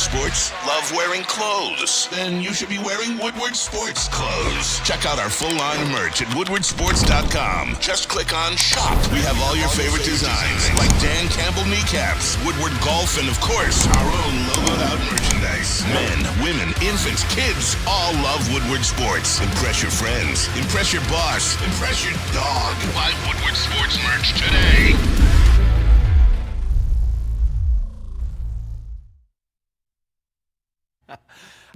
Woodward Sports? Love wearing clothes? Then you should be wearing Woodward Sports clothes. Check out our full line of merch at woodwardsports.com. Just click on Shop. We have all your favorite designs, like Dan Campbell kneecaps, Woodward Golf, and of course, our own logoed out merchandise. Men, women, infants, kids all love Woodward Sports. Impress your friends. Impress your boss. Impress your dog. Buy Woodward Sports merch today.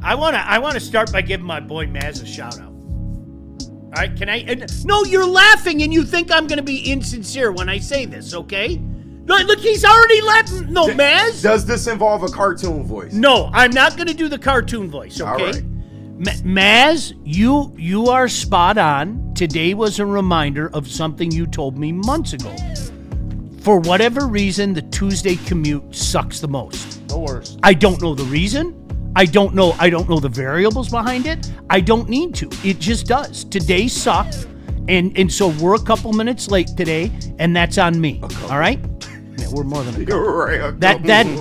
I wanna start by giving my boy Maz a shout out. All right, can I? No, you're laughing and you think I'm gonna be insincere when I say this, okay? Look, he's already laughing. No, Maz. Does this involve a cartoon voice? No, I'm not gonna do the cartoon voice, okay? All right. Maz, you are spot on. Today was a reminder of something you told me months ago. For whatever reason, the Tuesday commute sucks the most. The worst. I don't know the reason. I don't know the variables behind it. I don't need to. It just does. Today sucked, and so we're a couple minutes late today, and that's on me. All right? Yeah, we're more than a couple. You're right.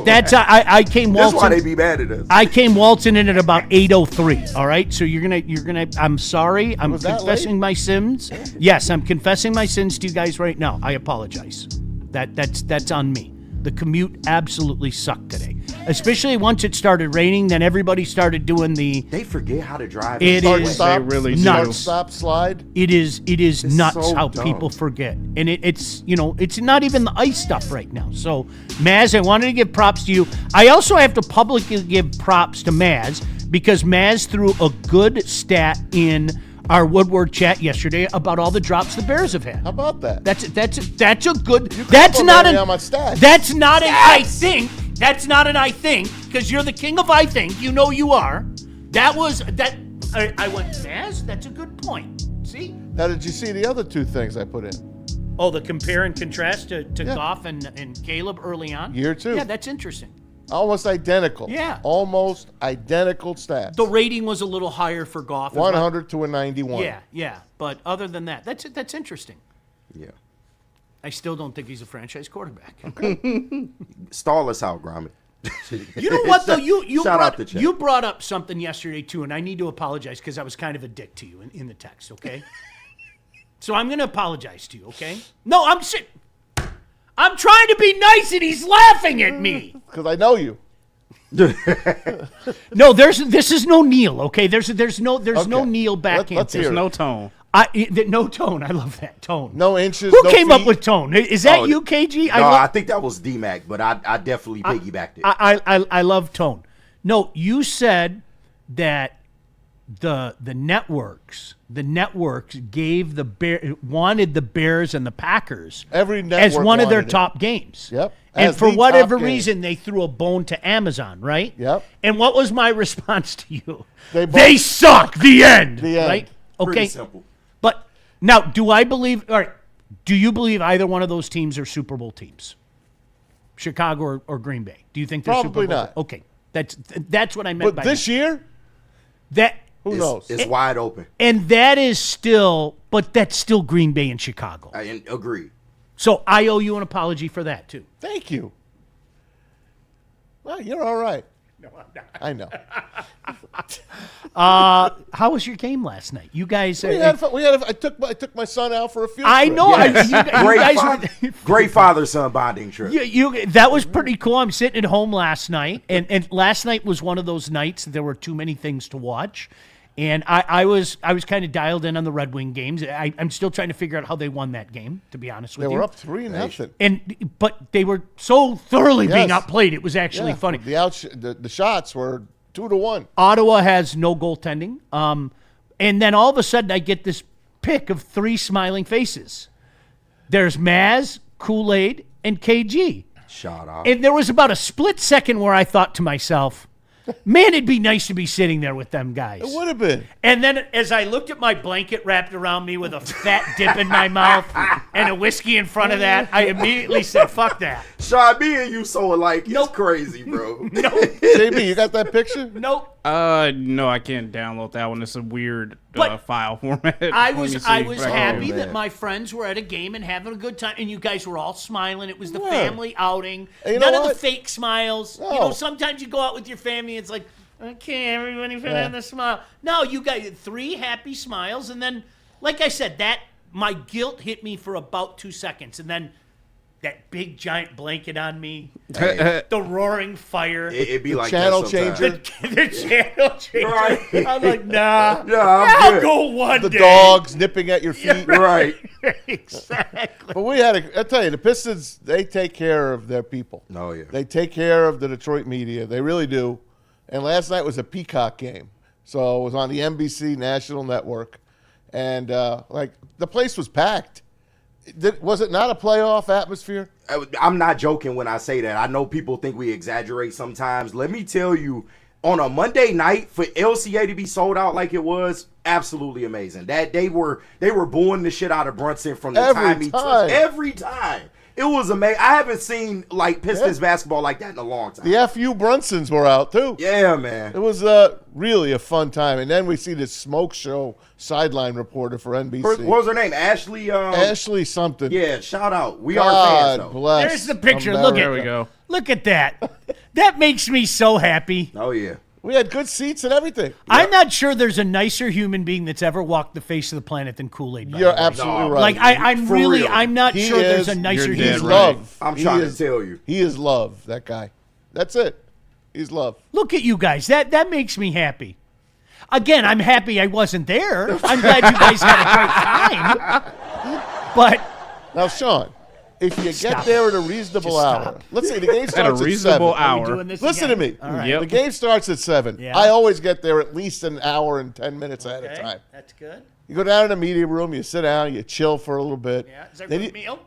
That's I came waltzing. That's why they be mad at us. I came waltzing in at about 8:03. All right, so you're gonna. I'm sorry. I'm confessing my sins. Yes, I'm confessing my sins to you guys right now. I apologize. That's on me. The commute absolutely sucked today, especially once it started raining. Then everybody started doing They forget how to drive. It is Stop, really nuts. Stop, slide. It is nuts so how dumb. people forget, and it's not even the ice stuff right now. So Maz, I wanted to give props to you. I also have to publicly give props to Maz because Maz threw a good stat in our Woodward chat yesterday about all the drops the Bears have had. How about that? That's a good. You That's not complimented an. me on my stats. That's not an I think. That's not an I think because you're the king of I think. You know you are. That was that. I went, Maz. That's a good point. See? Now, did you see the other two things I put in? Oh, the compare and contrast to Yeah. Goff and Caleb early on. Year two. Yeah, that's interesting. Almost identical. Yeah. Almost identical stats. The rating was a little higher for Goff. 100 to a 91. Yeah. But other than that, that's interesting. Yeah. I still don't think he's a franchise quarterback. Stall us out, Gromit. You know what though? Shout out the chat. You brought up something yesterday too, and I need to apologize because I was kind of a dick to you in the text. Okay. So I'm going to apologize to you. Okay. No, I'm trying to be nice, and he's laughing at me. Because I know you. No, this is no Neil. Okay. There's no Neil backhand. Let's hear There's it. no tone. No tone. I love that tone. No inches. Who no came up feet. with tone? Is that you, KG? No, I think that was D-Mac, but I definitely piggybacked it. I love tone. No, you said that the networks gave wanted the Bears and the Packers Every network as one of their wanted it. top games. Yep. And As for the whatever top game. reason, they threw a bone to Amazon, right? Yep. And what was my response to you? They suck. The end. The end. Right? Okay. Pretty simple. But now, do you believe either one of those teams are Super Bowl teams? Chicago or Green Bay? Do you think they're Probably Super Bowl? not. Okay. That's what I meant by But this year, that. who knows? It's wide open. And that's still Green Bay and Chicago. I agree. So I owe you an apology for that too. Thank you. Well, you're all right. No, I'm not. I know. How was your game last night? You guys. We had fun. I took my son out for a field I trip. know. Yes. Great father-son bonding trip. That was pretty cool. I'm sitting at home last night, and last night was one of those nights there were too many things to watch, and I was kind of dialed in on the Red Wing games. I'm still trying to figure out how they won that game, to be honest with They you. were up 3-0. But they were so thoroughly being Yes. outplayed. It was actually funny. The shots were 2-1. Ottawa has no goaltending. And then all of a sudden I get this pic of three smiling faces. There's Maz, Kool-Aid, and KG. Shout out. And there was about a split second where I thought to myself, man, it'd be nice to be sitting there with them guys. It would have been. And then as I looked at my blanket wrapped around me with a fat dip in my mouth and a whiskey in front of that, I immediately said, fuck that. Sean, me and you so alike. It's Nope. crazy, bro. Nope. JB, you got that picture? Nope. No, I can't download that one. It's a weird file format. I was happy man. that my friends were at a game and having a good time, and you guys were all smiling. It was the family outing. And you None know of the what? fake smiles. No. You know, sometimes you go out with your family, it's like, okay, everybody having a smile. No, you got 3 happy smiles, and then, like I said, my guilt hit me for about 2 seconds, and then that big giant blanket on me, the roaring fire, It'd be like channel that sometimes. changer. the channel changer. Right. I'm like, nah, I'm I'll good. go one The day. dogs nipping at your feet. Right. Exactly. But I tell you, the Pistons, they take care of their people. Oh, yeah. They take care of the Detroit media. They really do. And last night was a Peacock game. So it was on the NBC National Network. And, the place was packed. Was it not a playoff atmosphere? I'm not joking when I say that. I know people think we exaggerate sometimes. Let me tell you, on a Monday night for LCA to be sold out like it was, absolutely amazing. That they were booing the shit out of Brunson from the time he touched. Every time. It was amazing. I haven't seen Pistons basketball like that in a long time. The FU Brunsons were out too. Yeah, man. It was really a fun time. And then we see this smoke show sideline reporter for NBC. What was her name? Ashley. Ashley something. Yeah, shout out. We are God fans, though. bless. There's the picture. America. Look at There we go. Look at that. That makes me so happy. Oh, yeah. We had good seats and everything. I'm not sure there's a nicer human being that's ever walked the face of the planet than Kool-Aid. by You're the way. absolutely No. right. Like I'm For really, real. I'm not He sure there's a is- nicer you're human dead He's being. right. love. I'm He trying is- to tell you. He is love, that guy. That's it. He's love. Look at you guys. That makes me happy. Again, I'm happy I wasn't there. I'm glad you guys had a great time. But Now, Sean, if you Stop. get there at a reasonable Just hour, stop. let's say the game At a starts at reasonable 7. are we hour. doing this Listen again? to me. All right. Yep. The game starts at 7. Yeah. I always get there at least an hour and 10 minutes ahead of Okay, time. that's good. You go down to the media room, you sit down, you chill for a little bit. Yeah. Is that a Then good you- meal?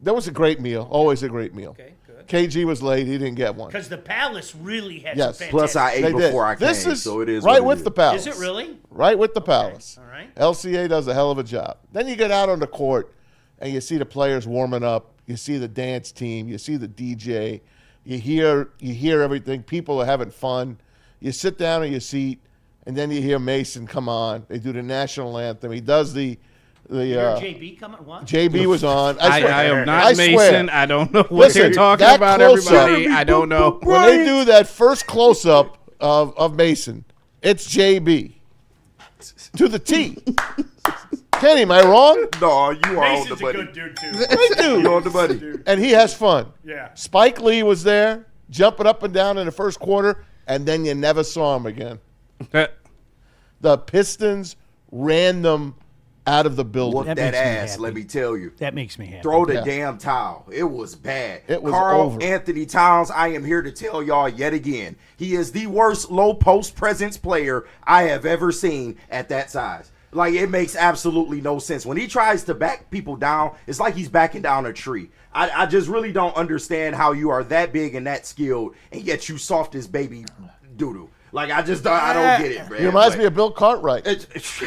That was a great meal. Always a great meal. Okay, good. KG was late. He didn't get one. Because the Palace really had Yes. some fantastic. Plus, I ate They did. before I came, This is so it is right what with it the is. Palace. Is it really? Right with the Palace. All right. LCA does a hell of a job. Then you get out on the court and you see the players warming up. You see the dance team. You see the DJ. You hear everything. People are having fun. You sit down in your seat, and then you hear Mason come on. They do the national anthem. He does the Your JB coming? What? JB was on. I swear- am not I swear. Mason. I don't know what Listen, you're talking that about, close-up- everybody. I don't know. When they do that first close up of Mason, it's JB to the T. Kenny, am I wrong? No, you are on the Mason's a buddy. good dude too. Great dude. You on the buddy. And he has fun. Yeah. Spike Lee was there, jumping up and down in the first quarter, and then you never saw him again. The Pistons ran them out of the building. Whoop That that makes me ass, happy. let me tell you. That makes me happy. Throw the Yeah. damn towel. It was bad. It was Carl over. Anthony Towns, I am here to tell y'all yet again. He is the worst low post presence player I have ever seen at that size. Like, it makes absolutely no sense. When he tries to back people down, it's like he's backing down a tree. I just really don't understand how you are that big and that skilled, and yet you soft as baby doo-doo. Like, I don't get it, man. He reminds me of Bill Cartwright. It's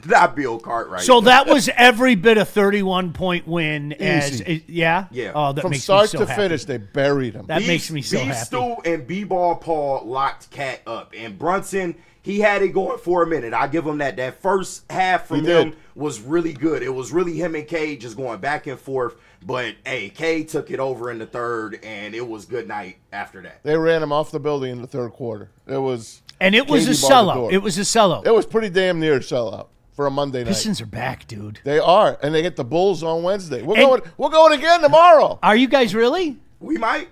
not Bill Cartwright. So that was every bit a 31-point win. Yeah? Yeah. Oh, that From makes start me so to happy. finish, they buried him. That makes me so B happy. Stu and B-Ball Paul locked Cat up. And Brunson, he had it going for a minute. I give him that. That first half from He him did. was really good. It was really him and K just going back and forth. But, hey, K took it over in the third, and it was good night after that. They ran him off the building in the third quarter. It was And it was a KD barred the sellout. door. It was a sellout. It was pretty damn near a sellout for a Monday night. Pistons are back, dude. They are, and they get the Bulls on Wednesday. We're going again tomorrow. Are you guys really? We might.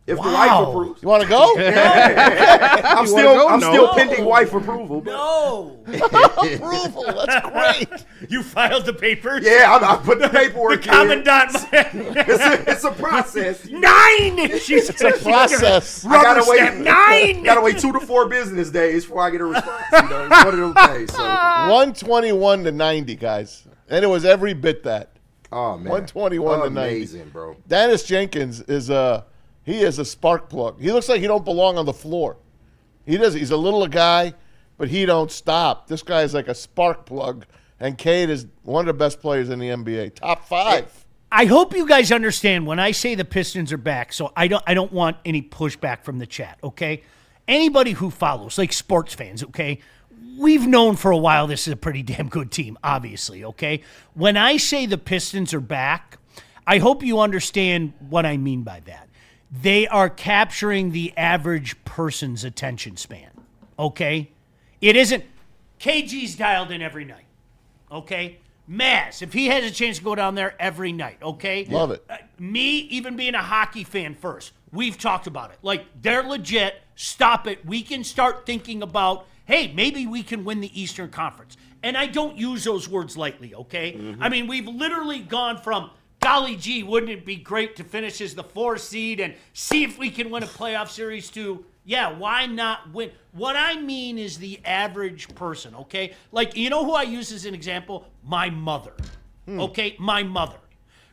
If the Wow. wife approves. You want to go? I'm go? still No. pending wife approval. but- No. Approval. That's great. You filed the papers? Yeah, I put the paperwork The commandant. It's a process. 9! She's It's a process. I gotta Rubber stamp. 9! Gotta wait 2 to 4 business days before I get a response. You know, it's one of them things. So, 121 to 90, guys. And it was every bit that. oh man, 121 to 90. amazing, bro. Dennis Jenkins is a spark plug. He looks like he don't belong on the floor. He does. He's a little guy, but he don't stop. This guy is like a spark plug. And Cade is one of the best players in the NBA. Top 5. I hope you guys understand when I say the Pistons are back, so I don't want any pushback from the chat, okay? anybody who follows, like sports fans, okay, we've known for a while this is a pretty damn good team, obviously, okay? When I say the Pistons are back, I hope you understand what I mean by that. They are capturing the average person's attention span, okay? It isn't, KG's dialed in every night, okay? Maz, if he has a chance to go down there every night, okay? Love it. Me, even being a hockey fan first, we've talked about it. Like, they're legit. Stop it. We can start thinking about, hey, maybe we can win the Eastern Conference. And I don't use those words lightly, okay? Mm-hmm. I mean, we've literally gone from, golly gee, wouldn't it be great to finish as the 4th seed and see if we can win a playoff series to, yeah, why not win? What I mean is the average person, okay? Like, you know who I use as an example? My mother, okay? My mother.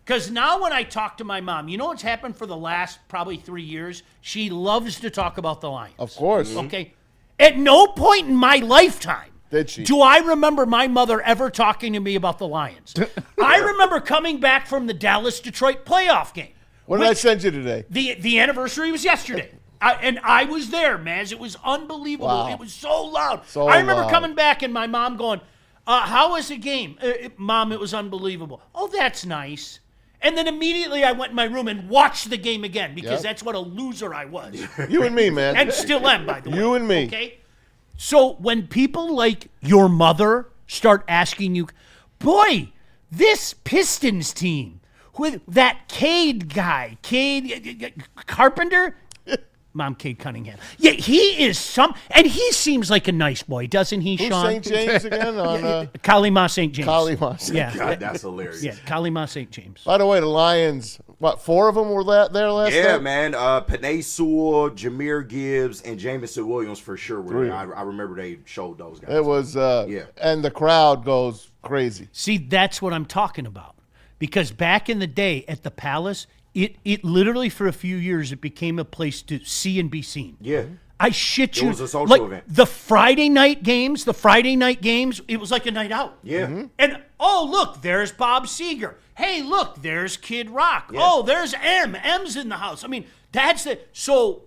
Because now when I talk to my mom, you know what's happened for the last probably 3 years? She loves to talk about the Lions. Of course. Okay? At no point in my lifetime Did she? do I remember my mother ever talking to me about the Lions. I remember coming back from the Dallas-Detroit playoff game. What did I send you today? The anniversary was yesterday. And I was there, man. It was unbelievable. Wow. It was so loud. So I remember loud. coming back and my mom going, how was the game? Mom, it was unbelievable. Oh, that's nice. And then immediately I went in my room and watched the game again because that's what a loser I was. You and me, man. And still am, by the way. You and me. Okay? So when people like your mother start asking you, boy, this Pistons team with that Cade guy, Cade Carpenter, Mom, Cade Cunningham. Yeah, he is and he seems like a nice boy, doesn't he, Who's Sean? St. James again? On Kalima St. James. Kalima. Yeah. God, that's hilarious. Yeah, Kalima St. James. By the way, the Lions, what, 4 of them were there last Yeah, night? man. Panay Sewell, Jameer Gibbs, and Jamison Williams for sure were there. I remember they showed those guys. It was, Yeah. and the crowd goes crazy. See, that's what I'm talking about. Because back in the day at the Palace, it literally for a few years it became a place to see and be seen. Yeah. I shit you. It was a social like, event. The Friday night games, it was like a night out. Yeah. Mm-hmm. And oh look, there's Bob Seger. Hey, look, there's Kid Rock. Yeah. Oh, there's M. M's in the house. I mean, so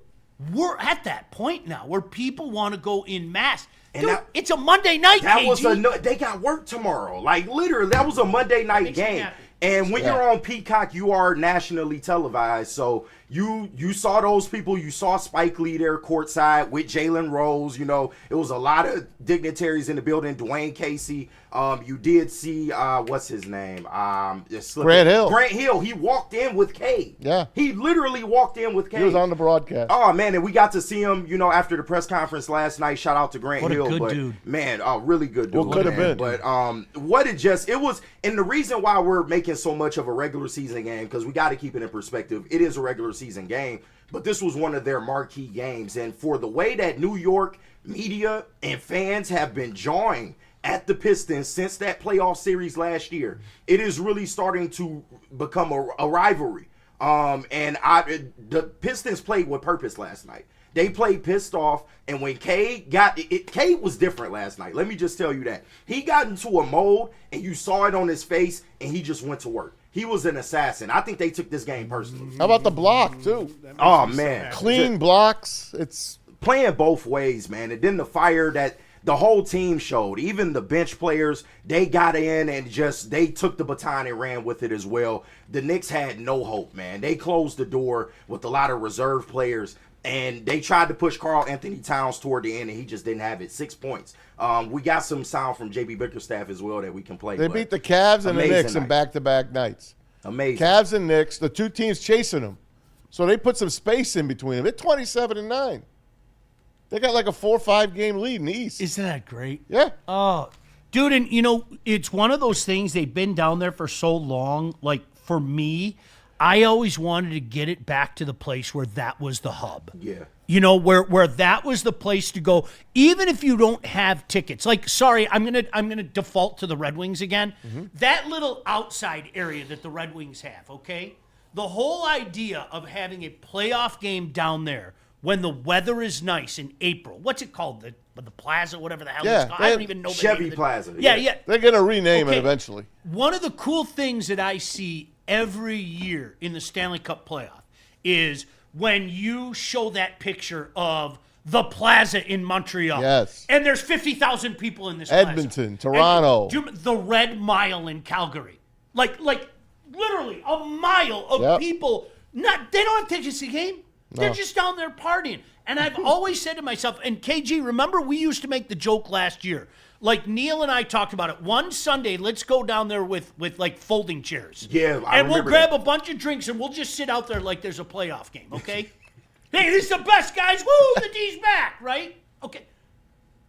we're at that point now where people want to go in mass. And Dude, that- it's a Monday night. That KG. was they got work tomorrow. Like literally, that was a Monday night Makes me game. happy. And when you're on Peacock, you are nationally televised. So you saw those people. You saw Spike Lee there courtside with Jalen Rose. You know, it was a lot of dignitaries in the building. Dwayne Casey. You did see what's his name? Grant Hill. Grant Hill. He walked in with Cade. Yeah. He literally walked in with Cade. He was on the broadcast. Oh man, and we got to see him, after the press conference last night. Shout out to Grant What a Hill, good but dude. man, really good dude. What could have man. been. But it was, and the reason why we're making so much of a regular season game, because we got to keep it in perspective. It is a regular season game, but this was one of their marquee games, and for the way that New York media and fans have been jawing at the Pistons since that playoff series last year, it is really starting to become a rivalry. The Pistons played with purpose last night. They played pissed off, and when Cade Cade was different last night. Let me just tell you that. He got into a mold, and you saw it on his face, and he just went to work. He was an assassin. I think they took this game personally. How about the block, too? Oh, man. Clean blocks. It's Playing both ways, man. And then the fire that the whole team showed, even the bench players, they got in and they took the baton and ran with it as well. The Knicks had no hope, man. They closed the door with a lot of reserve players, and they tried to push Karl Anthony Towns toward the end, and he just didn't have it. 6 points. We got some sound from J.B. Bickerstaff as well that we can play. They but beat the Cavs and the amazing Knicks in night. back-to-back nights. Amazing. Cavs and Knicks, the two teams chasing them. So they put some space in between them. It's 27-9. They got like a 4 or 5 game lead in the East. Isn't that great? Yeah. Oh, dude, and it's one of those things. They've been down there for so long. Like for me, I always wanted to get it back to the place where that was the hub. Yeah. Where that was the place to go, even if you don't have tickets. Like, sorry, I'm gonna default to the Red Wings again. That little outside area that the Red Wings have, okay? The whole idea of having a playoff game down there when the weather is nice in April. What's it called? The Plaza, whatever the hell Yeah, it's called. I don't even know the Chevy name of the Plaza, Yeah, yeah. yeah. They're going to rename it Okay. eventually. One of the cool things that I see every year in the Stanley Cup playoff is when you show that picture of the Plaza in Montreal. Yes. And there's 50,000 people in this Edmonton, plaza. Toronto. The Red Mile in Calgary. Like literally a mile of people. They don't have tickets to the game. No. They're just down there partying. And I've always said to myself, and KG, remember we used to make the joke last year. Like Neil and I talked about it. One Sunday, let's go down there with like folding chairs. Yeah, and we'll grab a bunch of drinks and we'll just sit out there like there's a playoff game, okay? Hey, this is the best, guys. Woo, the D's back, right? Okay.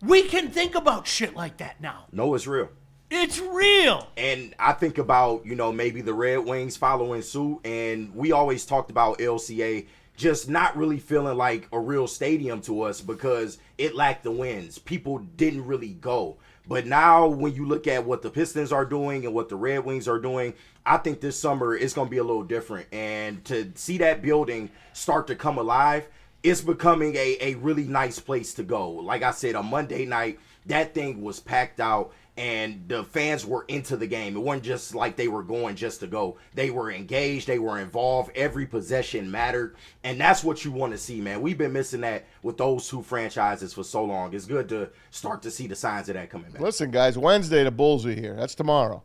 We can think about shit like that now. No, it's real. It's real. And I think about, maybe the Red Wings following suit. And we always talked about LCA just not really feeling like a real stadium to us because it lacked the wins. People didn't really go. But now when you look at what the Pistons are doing and what the Red Wings are doing, I think this summer it's going to be a little different. And to see that building start to come alive, it's becoming a really nice place to go. Like I said, on Monday night, that thing was packed out. And the fans were into the game. It wasn't just like they were going just to go. They were engaged. They were involved. Every possession mattered. And that's what you want to see, man. We've been missing that with those two franchises for so long. It's good to start to see the signs of that coming back. Listen, guys, Wednesday, the Bulls are here. That's tomorrow.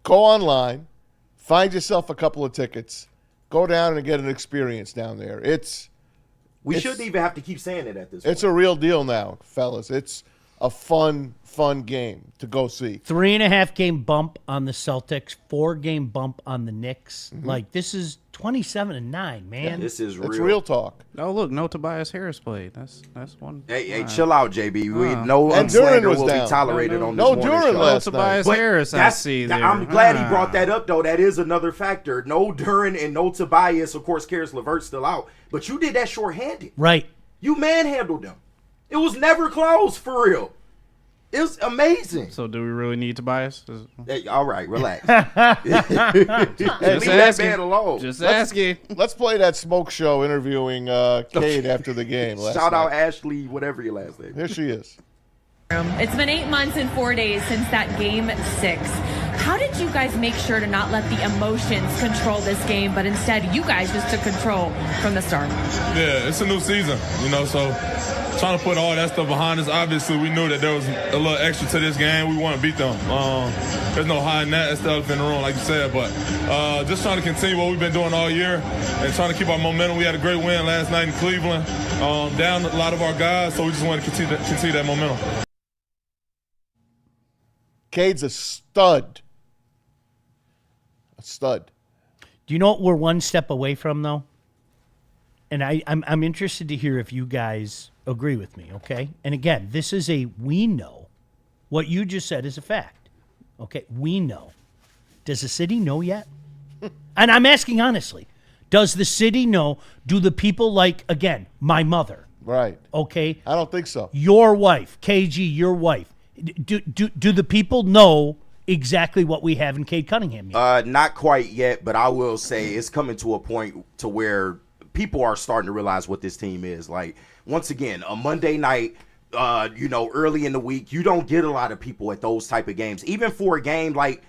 Go online. Find yourself a couple of tickets. Go down and get an experience down there. We shouldn't even have to keep saying it at this point. It's a real deal now, fellas. It's a fun game to go see. 3.5 game bump on the Celtics, 4 game bump on the Knicks. Mm-hmm. Like, this is 27-9, man. Yeah, this is real. It's real talk. Oh, look, no Tobias Harris played. That's one. Hey, chill out, JB. No slander will be tolerated on this morning show. No Tobias Harris, I see there. I'm glad he brought that up, though. That is another factor. No Duren and no Tobias. Of course, Karis LeVert's still out. But you did that shorthanded. Right. You manhandled them. It was never close, for real. It was amazing. So do we really need Tobias? Hey, all right, relax. Leave that man alone. Just asking. Let's play that smoke show interviewing Cade after the game. Shout out Ashley, whatever your last name. Here she is. It's been 8 months and 4 days since that Game 6. How did you guys make sure to not let the emotions control this game, but instead you guys just took control from the start? Yeah, it's a new season, so trying to put all that stuff behind us. Obviously, we knew that there was a little extra to this game. We want to beat them. There's no hiding that stuff in the room, like you said. But just trying to continue what we've been doing all year and trying to keep our momentum. We had a great win last night in Cleveland. Down a lot of our guys, so we just want to continue that momentum. Cade's a stud. A stud. Do you know what we're one step away from, though? And I'm interested to hear if you guys agree with me, okay? And again, this is we know. What you just said is a fact. Okay, we know. Does the city know yet? And I'm asking honestly. Does the city know? Do the people again, my mother. Right. Okay? I don't think so. Your wife, KG, your wife. Do the people know exactly what we have in Cade Cunningham yet? Not quite yet, but I will say it's coming to a point to where people are starting to realize what this team is. Like, once again, a Monday night, early in the week, you don't get a lot of people at those type of games. Even for a game like,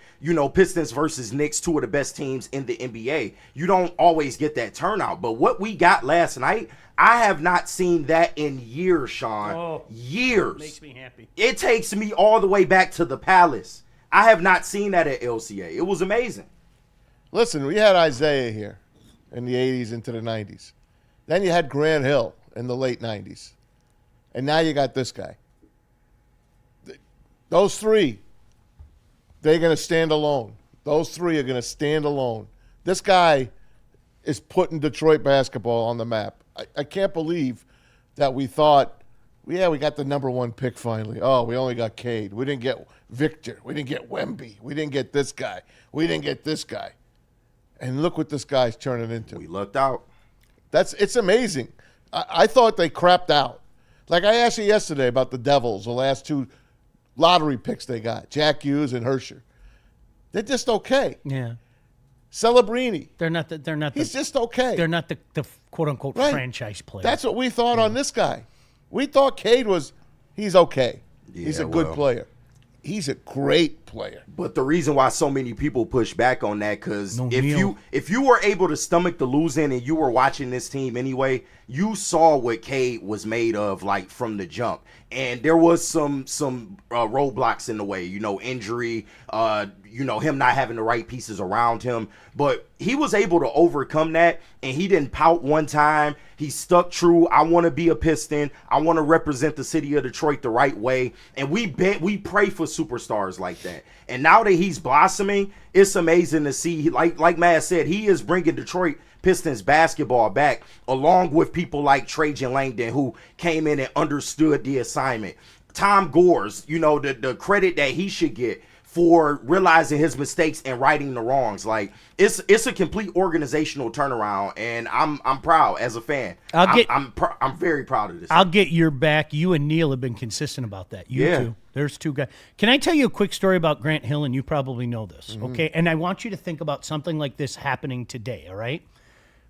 Pistons versus Knicks, two of the best teams in the NBA, you don't always get that turnout. But what we got last night, I have not seen that in years, Sean. Oh, years. Makes me happy. It takes me all the way back to the Palace. I have not seen that at LCA. It was amazing. Listen, we had Isaiah here in the 80s into the 90s. Then you had Grant Hill in the late 90s. And now you got this guy. Those three, they're going to stand alone. Those three are going to stand alone. This guy is putting Detroit basketball on the map. I can't believe that we thought, we got the number 1 pick finally. Oh, we only got Cade. We didn't get Victor. We didn't get Wemby. We didn't get this guy. We didn't get this guy. And look what this guy's turning into. We lucked out. It's amazing. I thought they crapped out. Like I asked you yesterday about the Devils, the last 2 lottery picks they got, Jack Hughes and Hersher. They're just okay. Yeah. Celebrini. He's just okay. They're not the quote unquote franchise player. That's what we thought on this guy. We thought Cade he's okay. Yeah, he's a good player. he's a great player. But the reason why so many people push back on that, because No, if you were able to stomach the losing and you were watching this team anyway, you saw what Cade was made of, like, from the jump. And there was some roadblocks in the way, injury, him not having the right pieces around him. But he was able to overcome that, and he didn't pout one time. He stuck true. I want to be a Piston. I want to represent the city of Detroit the right way. And we pray for superstars like that. And now that he's blossoming, it's amazing to see. Like Matt said, he is bringing Detroit Pistons basketball back, along with people like Trajan Langdon, who came in and understood the assignment. Tom Gores, the credit that he should get for realizing his mistakes and righting the wrongs. Like, it's a complete organizational turnaround, and I'm proud as a fan. I'm very proud of this. I'll get your back. You and Neil have been consistent about that. You two. There's two guys. Can I tell you a quick story about Grant Hill? And you probably know this, okay? And I want you to think about something like this happening today, all right?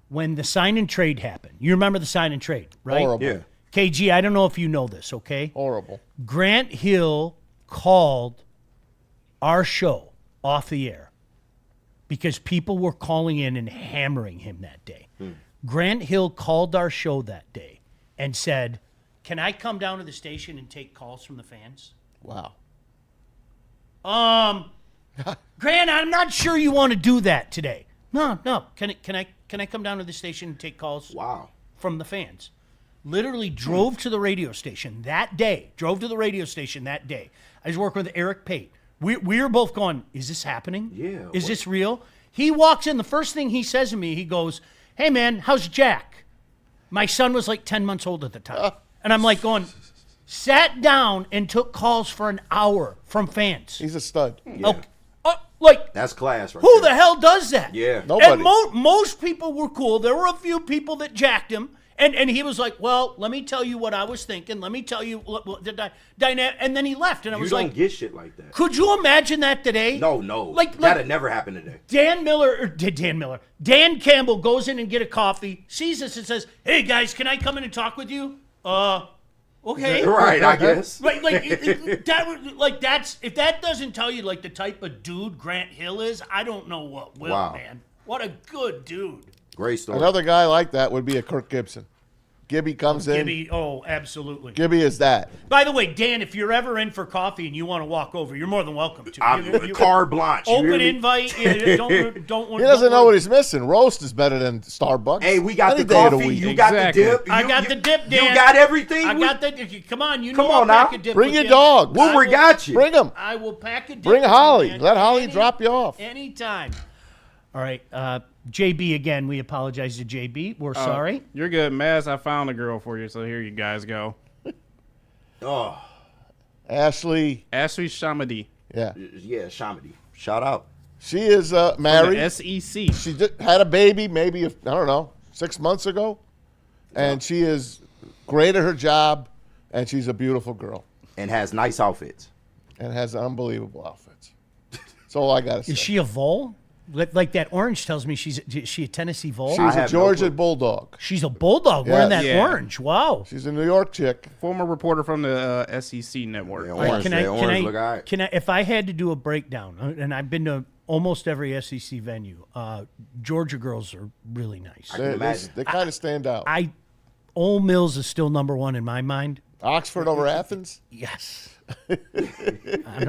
When the sign and trade happened. You remember the sign and trade, right? Horrible. Yeah. KG, I don't know if you know this, okay? Horrible. Grant Hill called our show off the air because people were calling in and hammering him that day. Grant Hill called our show that day and said, "Can I come down to the station and take calls from the fans?" Wow. Grant, I'm not sure you want to do that today. No. Can I come down to the station and take calls Wow. from the fans? Literally drove to the radio station that day. I was working with Eric Pate. We were both going, is this happening? Yeah. Is this real? He walks in. The first thing he says to me, he goes, "Hey, man, how's Jack?" My son was like 10 months old at the time. And I'm like going, sat down and took calls for an hour from fans. He's a stud. Yeah. Okay. That's class right Who there. the hell does that? Yeah. Nobody. And most people were cool. There were a few people that jacked him. And he was like, "Well, let me tell you what I was thinking. Let me tell you what the dynamic." And then he left. And I You was don't like, get shit like that. could you imagine that today? No. That'd never happen today. Dan Campbell goes in and get a coffee, sees us and says, "Hey, guys, can I come in and talk with you?" Okay. Right, I guess. Right, that's if that doesn't tell you like the type of dude Grant Hill is, I don't know what will, Wow. man. What a good dude. Great story. Another guy like that would be a Kirk Gibson. Gibby comes in. Gibby, absolutely. Gibby is that. By the way, Dan, if you're ever in for coffee and you want to walk over, you're more than welcome to. Carte blanche. You hear Open me? invite. Yeah, don't He doesn't know what he's missing. Roast is better than Starbucks. Hey, we got Any the day of the coffee. week. You got the Exactly. dip. I got the dip, Dan. You got everything. I got the. Come on, you Come know on I'll pack now. a dip. Bring with your you. dogs. Woodward got you. Bring him. I will pack a dip. Bring with you, Holly. man. Let Holly drop you off. Anytime. All right, JB again. We apologize to JB. We're sorry. You're good, Maz. I found a girl for you, so here you guys go. Oh, Ashley. Ashley Shamadi. Yeah. yeah, Shamadi. Shout out. She is From married. the SEC. She had a baby maybe, I don't know, 6 months ago. And she is great at her job, and she's a beautiful girl. And has nice outfits. And has unbelievable outfits. That's all I got to say. Is she a Vol? Like that orange tells me is she a Tennessee Vol? She's I a have no Georgia clue. Bulldog. She's a Bulldog wearing that Yeah. orange. Wow. She's a New York chick. Former reporter from the SEC network. Yeah, All right, orange, can I look all right. if I had to do a breakdown, and I've been to almost every SEC venue, Georgia girls are really nice. They kind of stand out. Ole Mills is still number one in my mind. Oxford over Athens? Yes. I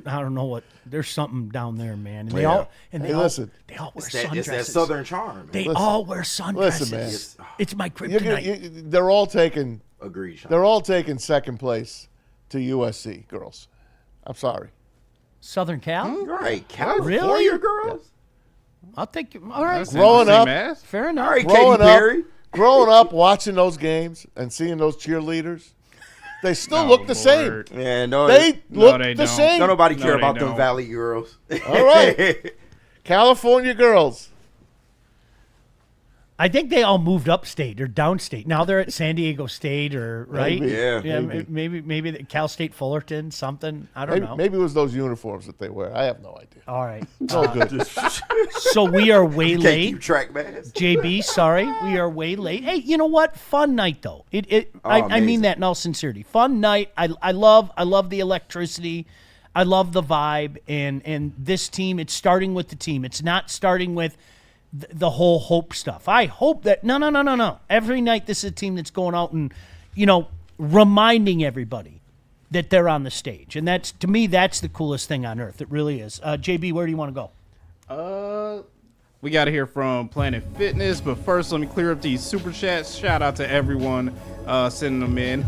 don't know what. There's something down there, man. And they Yeah. all listen. they all wear It's that sundresses. Southern charm. Man. They all wear sundresses. Listen, man. It's my You kryptonite. they're all taking Agreed, Sean. they're all taking second place to USC girls. I'm sorry. Southern Cal. Right, California Really? girls. I'll take you. All right. That's Growing interesting, up- Maz. Fair enough. All right, Growing Katy Perry. Growing up watching those games and seeing those cheerleaders, they still look the same. Lord. Yeah, no, They No, look they the don't. same. don't nobody No, care they about them don't. Valley girls. All right. California girls. I think they all moved upstate or downstate. Now they're at San Diego State or right. Maybe. Yeah, maybe the Cal State Fullerton something. I don't know. Maybe it was those uniforms that they wear. I have no idea. All right. It's all good. So we are way Can't late. keep track, man. JB, sorry, we are way late. Hey, you know what? Fun night though. I mean amazing. that in all sincerity. Fun night. I love the electricity. I love the vibe, and this team, it's starting with the team. It's not starting with the whole hope stuff. I hope that, no. Every night this is a team that's going out and, reminding everybody that they're on the stage. And that's, to me, that's the coolest thing on earth. It really is. JB, where do you want to go? We got to hear from Planet Fitness, but first let me clear up these super chats. Shout out to everyone sending them in.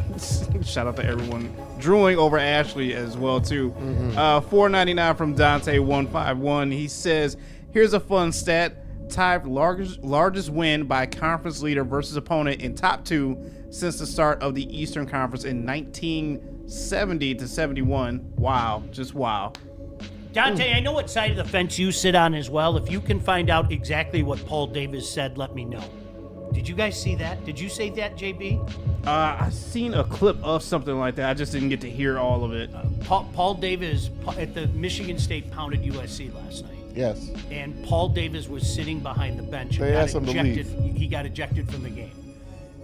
Shout out to everyone drooling over Ashley as well too. $4.99 from Dante151. He says, here's a fun stat. Tied largest win by conference leader versus opponent in top 2 since the start of the Eastern Conference in 1970 to 71. Wow, just wow. Dante, I know what side of the fence you sit on as well. If you can find out exactly what Paul Davis said, let me know. Did you guys see that? Did you say that, JB? I seen a clip of something like that. I just didn't get to hear all of it. Paul Davis at the Michigan State pounded USC last night. Yes. And Paul Davis was sitting behind the bench. They asked him to leave. He got ejected from the game.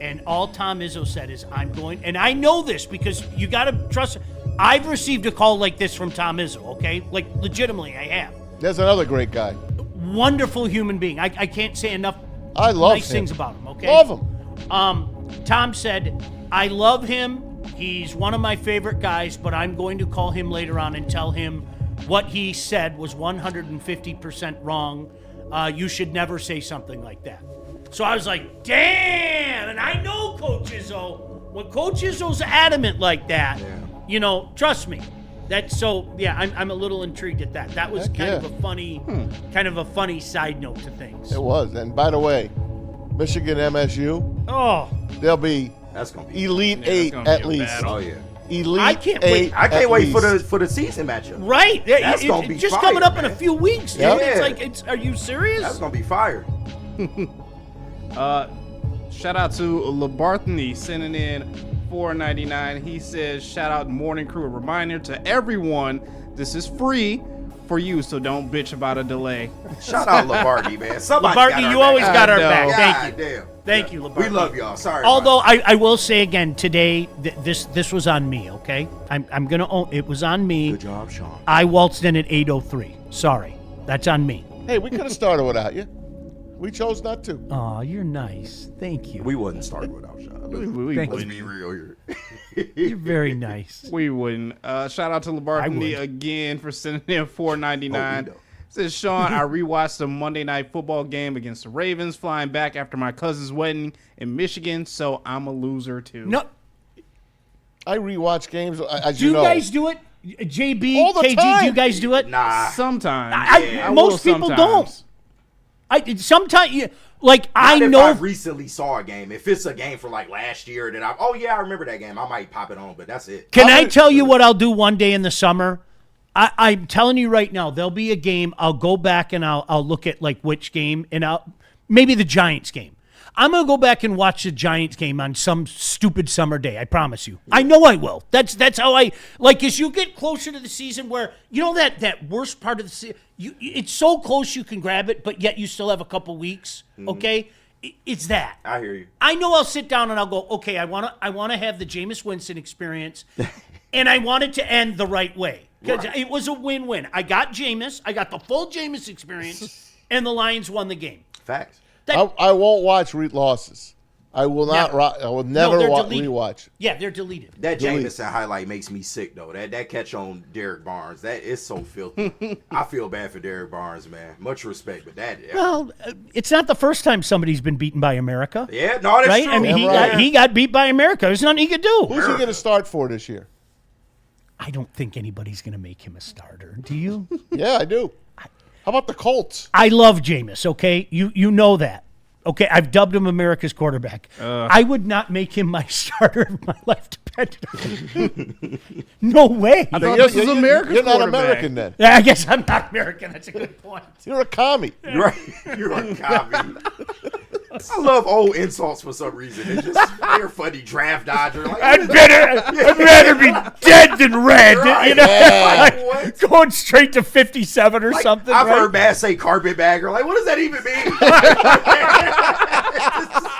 And all Tom Izzo said is, I'm going, and I know this because you got to trust. I've received a call like this from Tom Izzo, okay? Like, legitimately, I have. There's another great guy. Wonderful human being. I can't say enough I love nice him. things about him, okay? Love him. Tom said, I love him. He's one of my favorite guys, but I'm going to call him later on and tell him what he said was 150% wrong. You should never say something like that. So I was like, damn, and I know Coach Izzo. When Coach Izzo's adamant like that, trust me. I'm a little intrigued at that. That was kind of a funny side note to things. It was. And by the way, Michigan MSU. Oh, They'll be That's gonna be Elite Yeah, that's 8 gonna be at a least. battle. Oh yeah. Elite I can't 8 wait. I can't at wait least. for the season matchup. right. That's gonna be just fire, coming up in a man. few weeks. Dude. Yeah. It's like, are you serious? That's gonna be fire. Shout out to Labarthany sending in $4.99. He says, shout out Morning Crew. A reminder to everyone, this is free for you, so don't bitch about a delay. Shout out Labarty, man. Somebody Labarty, got our you back. always got our know. back. God Thank you. damn. Thank you, Labarty. We love y'all. Sorry. Although about I will say again today, this was on me. Okay, I'm gonna own it was on me. Good job, Sean. I waltzed in at 8:03. Sorry, that's on me. Hey, we could have started without you. We chose not to. Oh, you're nice. Thank you. We wouldn't start without Sean. We Thank Let's wouldn't. be real here. You're very nice. We wouldn't. Shout out to I Labarthany would. again for sending in $4.99. Oh, Says Sean, I rewatched the Monday night football game against the Ravens, flying back after my cousin's wedding in Michigan, so I'm a loser too. No, I rewatch games, as do you you know. guys do it? JB, All the KG, time. do you guys do it? Nah. Sometimes. I will most people sometimes. don't. Sometimes, like, I know. recently saw a game. If it's a game from like last year, then I remember that game. I might pop it on, but that's it. Can I tell you what I'll do one day in the summer? I'm telling you right now, there'll be a game. I'll go back and I'll look at like which game, and maybe the Giants game. I'm gonna go back and watch the Giants game on some stupid summer day. I promise you. I know I will. That's how I like. As you get closer to the season, where that worst part of the season, it's so close you can grab it, but yet you still have a couple weeks. Okay, it's that. I hear you. I know I'll sit down and I'll go, okay, I want to have the Jameis Winston experience, and I want it to end the right way. Because it was a win-win. I got Jameis. I got the full Jameis experience, and the Lions won the game. Facts. I won't watch losses. I will not. Never. I will never they're deleted. rewatch. Yeah, they're deleted. That Delete. Jameson highlight makes me sick though. That catch on Derek Barnes, that is so filthy. I feel bad for Derek Barnes, man. Much respect, but that. Well, it's not the first time somebody's been beaten by America. Yeah, no, that's Right? true. I mean, Yeah, he got beat by America. There's nothing he could do. Who's he going to start for this year? I don't think anybody's going to make him a starter. Do you? Yeah, I do. How about the Colts? I love Jameis, okay? You know that. Okay, I've dubbed him America's quarterback. I would not make him my starter if my life depended on it. No way. I thought this was America's You're not quarterback. American then. I guess I'm not American. That's a good point. You're a commie. You're a commie. I love old insults for some reason. It's just they're funny draft dodger. Like, I'd rather be dead than red. Right. You know, Yeah. like What? going straight to 57 or like, something. I've right? heard Bass say carpetbagger. Like, what does that even mean?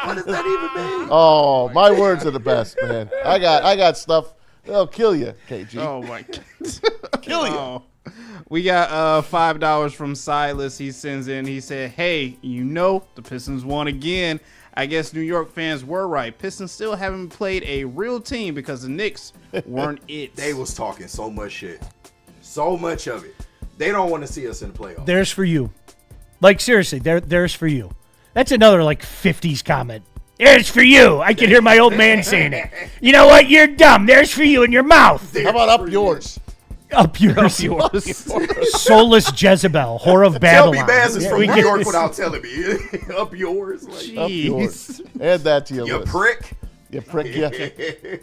What does that even mean? Oh, my words are the best, man. I got stuff that'll kill you, KG. Oh my God. Kill you. Oh. We got $5 from Silas. He sends in. He said, "Hey, the Pistons won again. I guess New York fans were right. Pistons still haven't played a real team because the Knicks weren't it." They was talking so much shit. So much of it. They don't want to see us in the playoffs. There's for you. Like, seriously, there's for you. That's another, 50s comment. There's for you. I can hear my old man saying it. You know what? You're dumb. There's for you in your mouth. How about up yours? Up yours. Soulless Jezebel, whore of Tell me Babylon. Baz is from We New get York this. without telling me. Up yours. Like, Up yours. Add that to your you list. prick. You prick, yeah.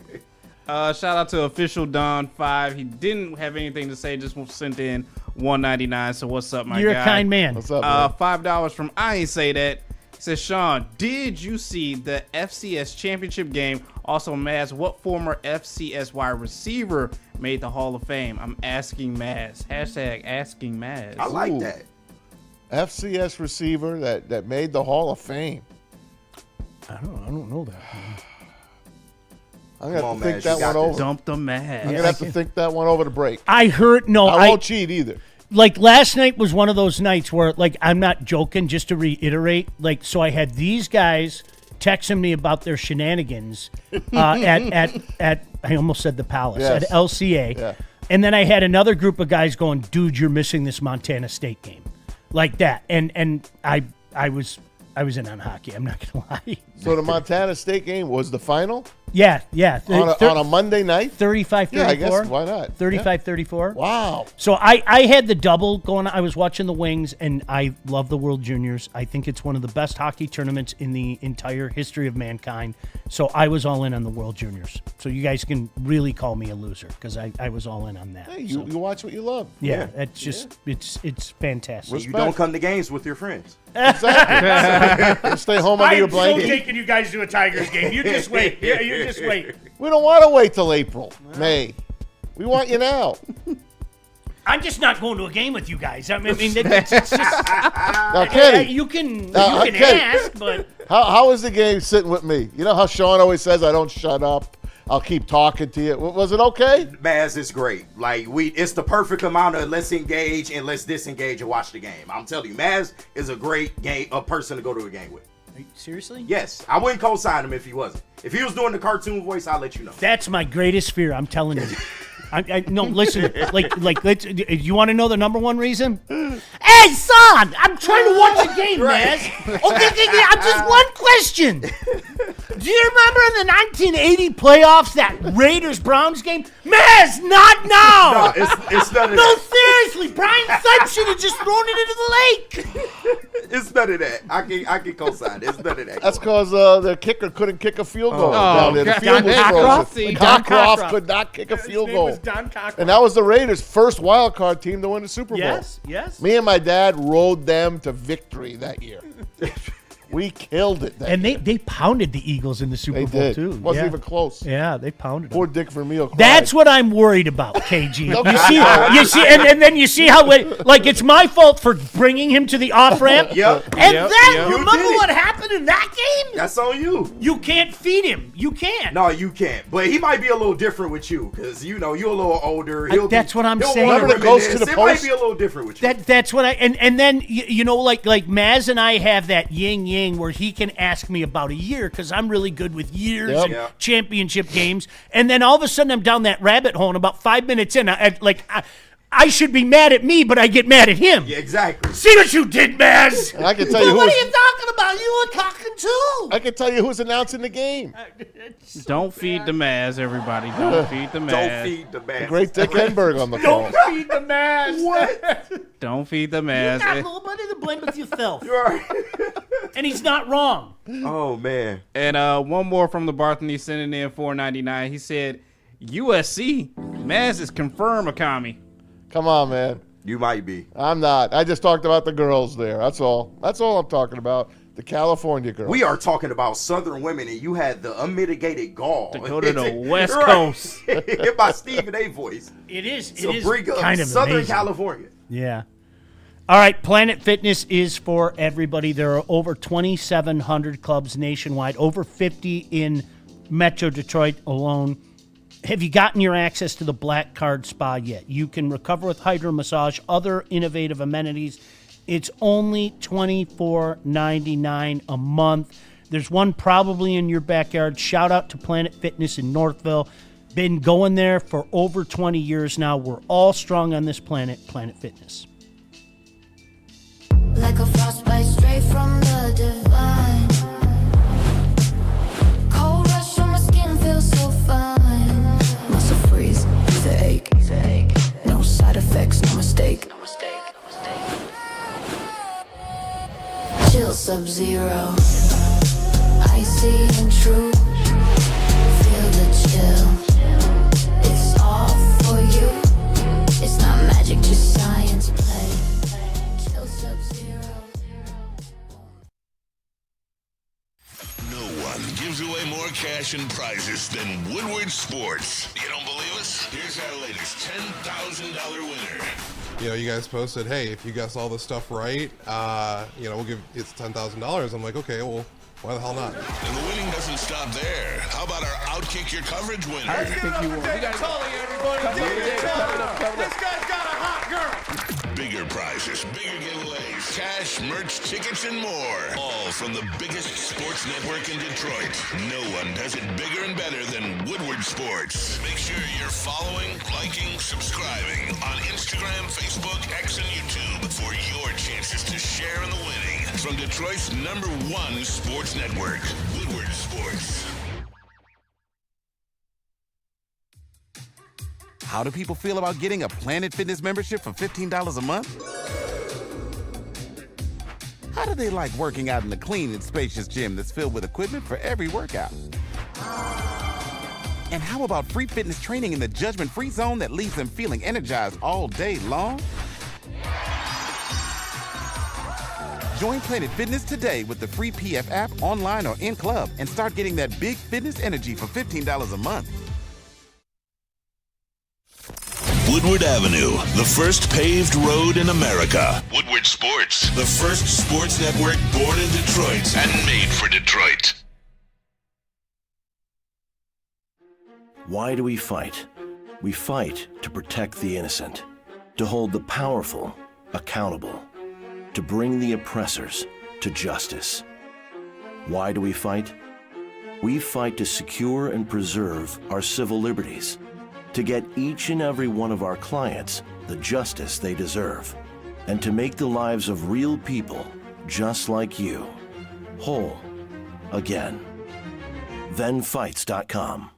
Shout out to official Don 5. He didn't have anything to say, just sent in $1.99. So what's up, my You're guy? a kind man. What's up, man? $5 from I Ain't Say That. Says, Sean, did you see the FCS championship game? Also, Maz, what former FCS wide receiver made the Hall of Fame? I'm asking Maz. Hashtag asking Maz. I like Ooh. that. FCS receiver that made the Hall of Fame. I don't know that. I'm going to Come have on, to think Maz, that you got one this. over. Dump the Maz. I'm going to have to think that one over to break. I heard, no, I won't cheat either. Last night was one of those nights where, I'm not joking, just to reiterate, so I had these guys texting me about their shenanigans at I almost said the Palace, Yes. at LCA. Yeah. And then I had another group of guys going, dude, you're missing this Montana State game. Like that. And I was in on hockey, I'm not going to lie. So the Montana State game was the final? Yeah. On a Monday night? 35-34. Yeah, I guess, why not? 35-34. Wow. So I had the double going on. I was watching the Wings, and I love the World Juniors. I think it's one of the best hockey tournaments in the entire history of mankind. So I was all in on the World Juniors. So you guys can really call me a loser because I was all in on that. Hey, So, you watch what you love. yeah, it's just it's fantastic. You don't come to games with your friends. Exactly. Stay home under your blanket. taking you guys to a Tigers game. You just wait. Yeah, you just wait. We don't want to wait till April, May. We want you now. I'm just not going to a game with you guys. I mean, it's just Now, Kenny, you can Kenny. ask, but how is the game sitting with me? You know how Sean always says, I don't shut up. I'll keep talking to you. Was it okay? Maz, it's great. It's the perfect amount of let's engage and let's disengage and watch the game. I'm telling you, Maz is a great person to go to a game with. seriously? Yes, I wouldn't co-sign him if he wasn't. If he was doing the cartoon voice, I'll let you know. That's my greatest fear. I'm telling you. No, listen. Let's. You want to know the number one reason? Hey, son, I'm trying to watch the game, man. Okay, just one question. Do you remember in the 1980 playoffs that Raiders-Browns game? Maz, not now. No, it's none of No, that. seriously, Brian Sipe should have just thrown it into the lake. It's none of that. I can co-sign. It's none of that. That's because the kicker couldn't kick a field goal down there. The God. field was Don frozen. Cockcroft. Don Cockcroft Cockcroft. could not kick a field goal. Don Cockcroft. And that was the Raiders' first wild card team to win the Super Bowl. Yes. Me and my dad rode them to victory that year. We killed it. And they pounded the Eagles in the Super They Bowl did. too. Wasn't Yeah. even close. Yeah, they pounded them. Poor Dick Vermeil cried. That's what I'm worried about, KG. Okay. You see, and then you see how it's my fault for bringing him to the off ramp. Yep. And Yep, then yep. remember You did what happened in that game? That's on you. You can't feed him. You can't. No, you can't. But he might be a little different with you because you're a little older. That's what I'm he'll saying. wanna Remember the ghost to reminisce. the It might post? be a little different with you. That's what and then like Maz and I have that yin yang where he can ask me about a year because I'm really good with years Yep. and Yeah. championship games, and then all of a sudden I'm down that rabbit hole, and about 5 minutes in, I should be mad at me, but I get mad at him. Yeah, exactly. See what you did, Maz? And I can tell you What who's, are you talking about? You were talking too. I can tell you who's announcing the game. Don't feed the Maz, everybody. Don't feed the Maz. Don't feed the man. Great Dick Enberg on the call. Don't feed the Maz. What? Don't feed the You Maz. got nobody to blame but yourself. You're right. And he's not wrong. Oh man. And one more from the Barthony sending in $4.99. He said, USC, Maz is confirmed a commie. Come on, man. You might be. I'm not. I just talked about the girls there. That's all. That's all I'm talking about. The California girls. We are talking about Southern women, and you had the unmitigated gall To go to the West Right. Coast. Hit by Stephen A. voice. It is. So bring up kind of Southern amazing. California. Yeah. All right, Planet Fitness is for everybody. There are over 2,700 clubs nationwide, over 50 in Metro Detroit alone. Have you gotten your access to the Black Card Spa yet? You can recover with hydro massage, other innovative amenities. It's only $24.99 a month. There's one probably in your backyard. Shout out to Planet Fitness in Northville. Been going there for over 20 years now. We're all strong on this planet, Planet Fitness. Like a frostbite straight from the divine. Cold rush on my skin feels so fine. Muscle freeze, the ache. No side effects, no mistake. Chill Sub-Zero. Icy and true. Feel the chill. It's all for you. It's not magic, just science play. Chill Sub-Zero. No one gives away more cash and prizes than Woodward Sports. You don't believe us? Here's our latest $10,000 winner. You guys posted, hey, if you guess all this stuff right, we'll give it's $10,000. I'm like, okay, well, why the hell not? And the winning doesn't stop there. How about our Outkick Your Coverage winner? I think you won. This guy's got a hot girl. Bigger prizes, bigger giveaways, cash, merch, tickets, and more. All from the biggest sports network in Detroit. No one does it bigger and better than Woodward Sports. Make sure you're following, liking, subscribing on Instagram, Facebook, X, and YouTube for your chances to share in the winning. From Detroit's #1 sports network, Woodward Sports. How do people feel about getting a Planet Fitness membership for $15 a month? How do they like working out in a clean and spacious gym that's filled with equipment for every workout? And how about free fitness training in the judgment-free zone that leaves them feeling energized all day long? Join Planet Fitness today with the free PF app, online or in club, and start getting that big fitness energy for $15 a month. Woodward Avenue, the first paved road in America. Woodward Sports, the first sports network born in Detroit and made for Detroit. Why do we fight? We fight to protect the innocent, to hold the powerful accountable, to bring the oppressors to justice. Why do we fight? We fight to secure and preserve our civil liberties, to get each and every one of our clients the justice they deserve, and to make the lives of real people just like you whole again. Thenfights.com.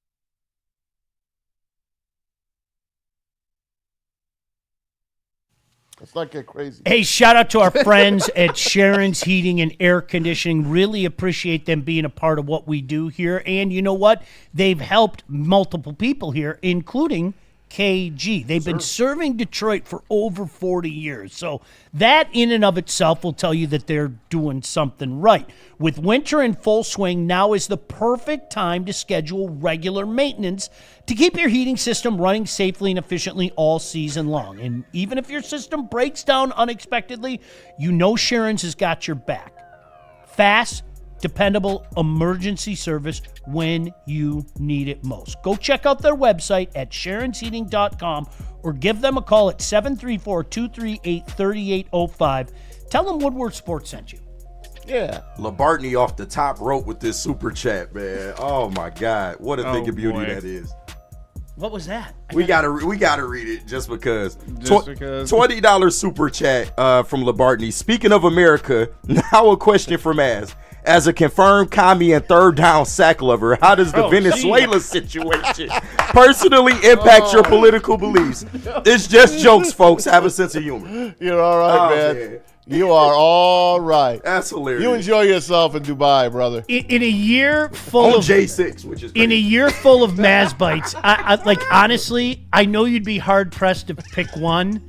Let's not get crazy. Hey, shout out to our friends at Sharon's Heating and Air Conditioning. Really appreciate them being a part of what we do here. And you know what? They've helped multiple people here, including KG. They've been serving Detroit for over 40 years. So that in and of itself will tell you that they're doing something right. With winter in full swing, now is the perfect time to schedule regular maintenance to keep your heating system running safely and efficiently all season long. And even if your system breaks down unexpectedly, you know Sharon's has got your back. Fast, dependable emergency service when you need it most. Go check out their website at sharonsheating.com or give them a call at 734-238-3805. Tell them Woodward Sports sent you. Yeah. Labartney off the top rope with this super chat, man. Oh my God, what a thing of beauty that is. What was that? We gotta read it just because. Because $20 super chat from Labartney. Speaking of America, now a question from As a confirmed commie and third down sack lover, how does the Venezuela situation personally impact your political beliefs? It's just jokes, folks. Have a sense of humor. You're all right, man. You are all right. That's hilarious. You enjoy yourself in Dubai, brother. In a year full of J6, which is crazy. in a year full of Maz bites, I like honestly, I know you'd be hard pressed to pick one.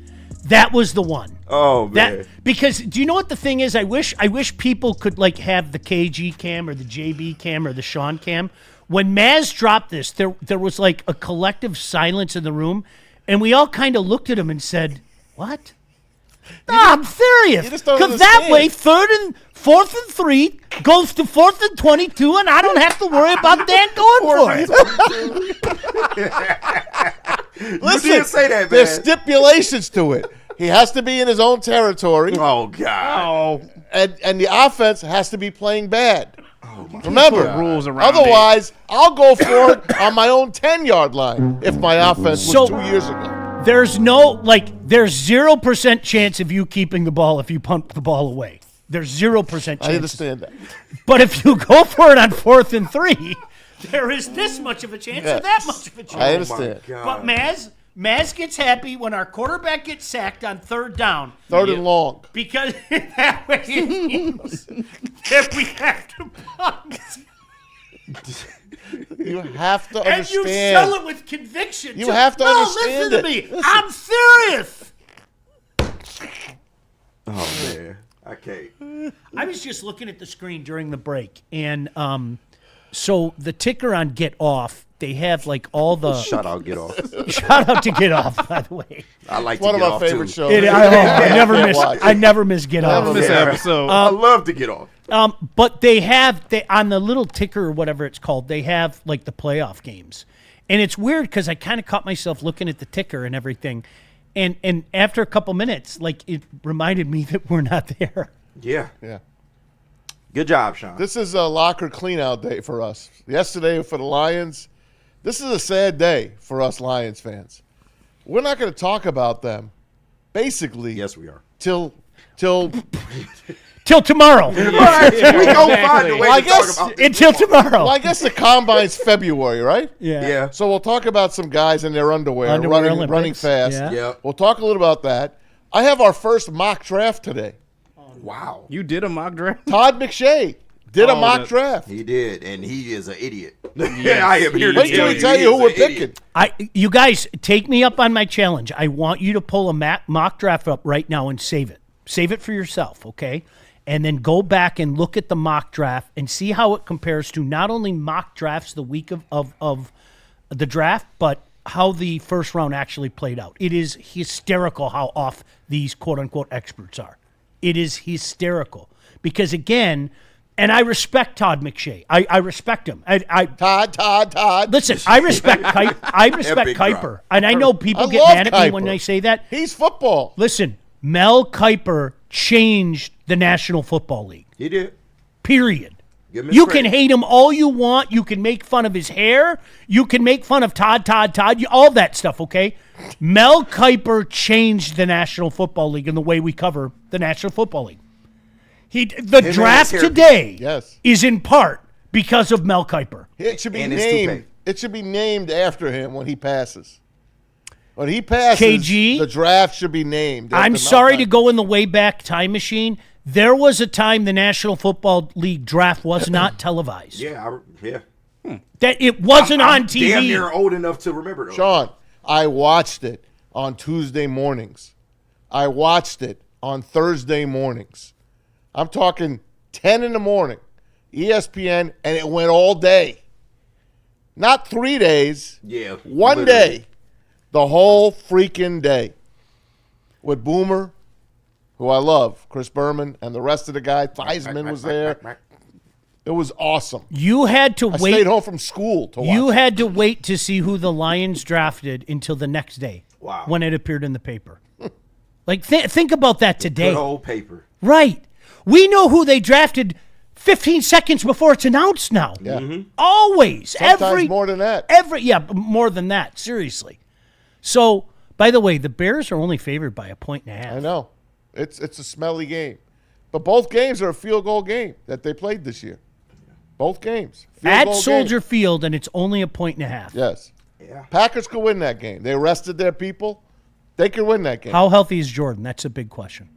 That was the one. Oh man! Because do you know what the thing is? I wish people could like have the KG cam or the JB cam or the Sean cam. When Maz dropped this, there was like a collective silence in the room, and we all kind of looked at him and said, "What?" No, I'm serious. just don't Because that understand. way, 4th and 3 goes to 4th and 22, and I don't have to worry about Dan going for it. Listen, did say that, there's man. stipulations to it. He has to be in his own territory. Oh, God. And the offense has to be playing bad. Oh, Remember, rules around otherwise, I'll go for it on my own 10-yard line if my offense was 2 years ago. There's 0% chance of you keeping the ball if you punt the ball away. There's 0% chance. I understand that. But if you go for it on 4th and 3, there is this much of a chance or that much of a chance. I understand. But Maz gets happy when our quarterback gets sacked on 3rd down. Third and long. Because that way it means that we have to punt. You have to And understand. you sell it with conviction. You have to understand listen to it. me. I'm serious. Oh, man. I can't. I was just looking at the screen during the break, and so the ticker on Get Off, they have like all the Shout out, Get Off. shout out to Get Off, by the way. I like One to of get my off, favorite too. shows. I never miss Get Off. Miss that episode. I love to get off. But they on the little ticker or whatever it's called, they have like the playoff games. And it's weird because I kind of caught myself looking at the ticker and everything. And after a couple minutes, like it reminded me that we're not there. Yeah. Yeah. Good job, Sean. This is a locker clean-out day for us. Yesterday for the Lions, this is a sad day for us Lions fans. We're not going to talk about them, basically. Yes, we are. Till tomorrow. We go find a way Well, I to talk guess about Until tomorrow. Well, I guess the combine's February, right? Yeah. So we'll talk about some guys in their underwear running Olympics. fast. Yeah. Yep. We'll talk a little about that. I have our first mock draft today. Wow. You did a mock draft? Todd McShay did a Oh, mock draft. He did, and he is an idiot. I am here to Wait till we tell you who we're picking. You guys, take me up on my challenge. I want you to pull a mock draft up right now and save it. Save it for yourself, okay? And then go back and look at the mock draft and see how it compares to not only mock drafts the week of the draft, but how the first round actually played out. It is hysterical how off these quote-unquote experts are. It is hysterical. Because, again, and I respect Todd McShay. I respect him. Todd. Listen, I respect Kuiper. And I know people get mad at me when I say that. He's football. Listen, Mel Kiper changed the National Football League. He did. Period. Give him his You credit. can hate him all you want. You can make fun of his hair. You can make fun of Todd, all that stuff, okay? Mel Kiper changed the National Football League and the way we cover the National Football League. The draft today is in part because of Mel Kiper. It should be And his named. toupee. It should be named after him when he passes. When he passes, KG? the draft should be named. I'm after sorry Mel to go in the way back time machine. There was a time the National Football League draft was not televised. Yeah. That it wasn't I'm on TV. Damn near old enough to remember those. Sean, I watched it on Tuesday mornings. I watched it on Thursday mornings. I'm talking 10 in the morning, ESPN, and it went all day. Not 3 days. Yeah. One literally. day. The whole freaking day. With Boomer, who I love, Chris Berman, and the rest of the guys. Theismann was there. It was awesome. You had to I wait. stayed home from school to watch You it. had to wait to see who the Lions drafted until the next day. Wow. When it appeared in the paper. Like, think about that today. Good old paper. Right. We know who they drafted 15 seconds before it's announced now. Yeah. Always. Sometimes more than that. More than that. Seriously. So, by the way, the Bears are only favored by 1.5. I know. It's a smelly game. But both games are a field goal game that they played this year. Both games. Field At goal Soldier game. Field, and it's only 1.5. Yes. Yeah. Packers could win that game. They arrested their people. They could win that game. How healthy is Jordan? That's a big question.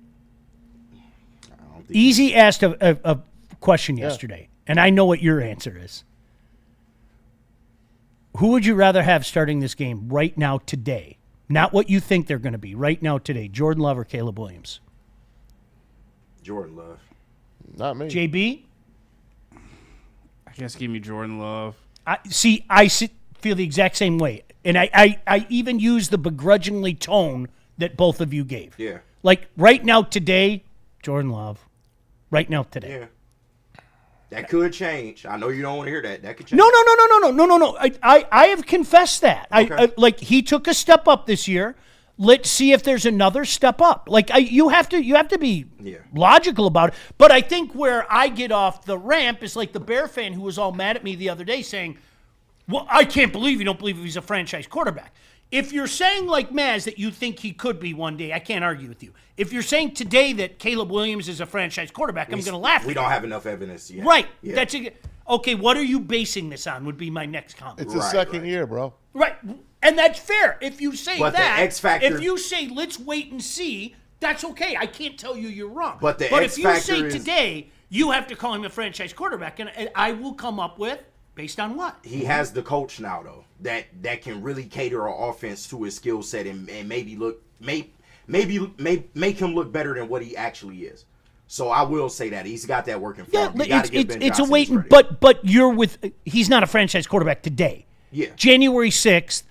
Easy asked a question yesterday, and I know what your answer is. Who would you rather have starting this game right now today? Not what you think they're going to be. Right now today. Jordan Love or Caleb Williams? Jordan Love. Not me. JB? I guess give me Jordan Love. I feel the exact same way. And I even use the begrudgingly tone that both of you gave. Yeah. Like right now, today, Jordan Love. Right now, today. Yeah. That could change. I know you don't want to hear that. That could change. No. I have confessed that. Okay. Like he took a step up this year. Let's see if there's another step up. Like you have to be logical about it. But I think where I get off the ramp is like the Bear fan who was all mad at me the other day saying, "Well, I can't believe you don't believe he's a franchise quarterback." If you're saying like Maz that you think he could be one day, I can't argue with you. If you're saying today that Caleb Williams is a franchise quarterback, I'm going to laugh. We don't have enough evidence yet. Right. Yeah. Okay, what are you basing this on would be my next comment. It's the second year, bro. Right. And that's fair. If you say But the that, X factor- if you say let's wait and see, that's okay. I can't tell you you're wrong. But the if X you factor say is- today you have to call him a franchise quarterback, and I will come up with based on what? He has the coach now, though, that can really cater an offense to his skill set and maybe make him look better than what he actually is. So I will say that he's got that working for him. You gotta give Ben it's a Johnson wait, his credit. but you're with. He's not a franchise quarterback today. Yeah. January 6th,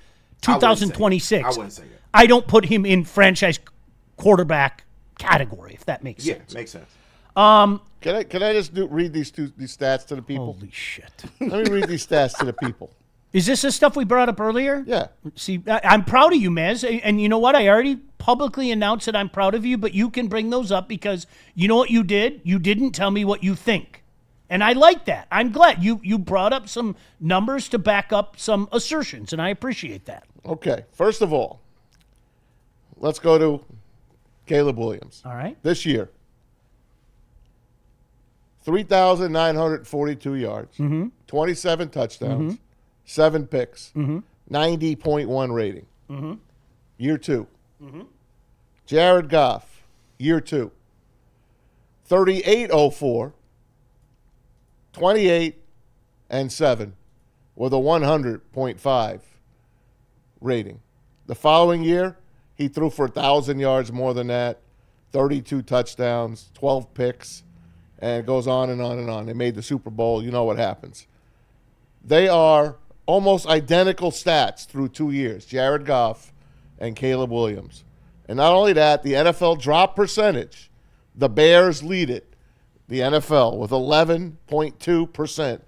2026. I wouldn't say that. I don't put him in franchise quarterback category, if that makes sense. Yeah, makes sense. Can I just read these stats to the people? Holy shit. Let me read these stats to the people. Is this the stuff we brought up earlier? Yeah. See, I'm proud of you, Maz. And you know what? I already publicly announced that I'm proud of you, but you can bring those up because you know what you did? You didn't tell me what you think. And I like that. I'm glad you brought up some numbers to back up some assertions, and I appreciate that. Okay. First of all, let's go to Caleb Williams. All right. This year, 3,942 yards, 27 touchdowns, 7 picks, 90.1 rating. Year 2. Jared Goff, year 2. 38.04, 28 and 7 with a 100.5 rating. The following year, he threw for 1,000 yards more than that, 32 touchdowns, 12 picks, and it goes on and on and on. They made the Super Bowl. You know what happens. They are almost identical stats through 2 years, Jared Goff and Caleb Williams. And not only that, the NFL drop percentage, the Bears lead it, the NFL, with 11.2%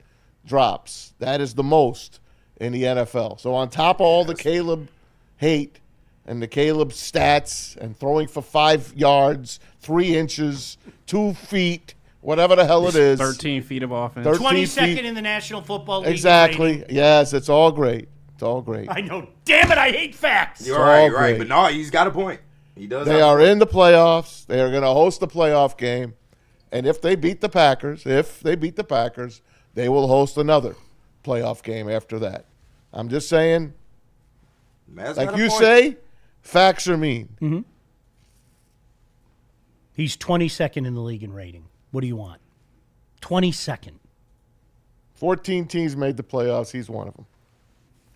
drops. That is the most in the NFL. So on top of all the Caleb hate and the Caleb stats and throwing for 5 yards, 3 inches, 2 feet, whatever the hell it is. 13 feet of offense. 22nd in the National Football League. Exactly. Yes, it's all great. It's all great. I know. Damn it, I hate facts. You're right. But no, he's got a point. He does. They are in the playoffs. They are going to host the playoff game. And if they beat the Packers, they will host another playoff game after that. I'm just saying, like you say, facts are mean. He's 22nd in the league in rating. What do you want? 22nd. 14 teams made the playoffs. He's one of them.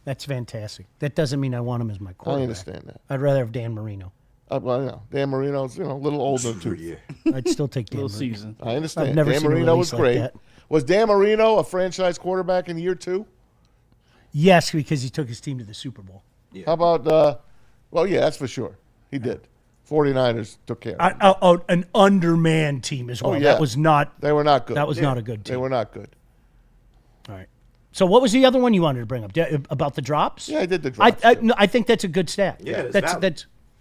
That's fantastic. That doesn't mean I want him as my quarterback. I understand that. I'd rather have Dan Marino. Well, Dan Marino's a little older too. Yeah. I'd still take Dan Little Marino. season. I understand. I've never Dan seen a Marino release was great. like that. Was Dan Marino a franchise quarterback in year 2? Yes, because he took his team to the Super Bowl. Yeah. How about, well, yeah, that's for sure. He did. 49ers took care of him. An undermanned team as well. Oh, yeah. That was not. They were not good. That was not a good team. They were not good. All right. So what was the other one you wanted to bring up about the drops? Yeah, I did the drops. I think that's a good stat. Yeah,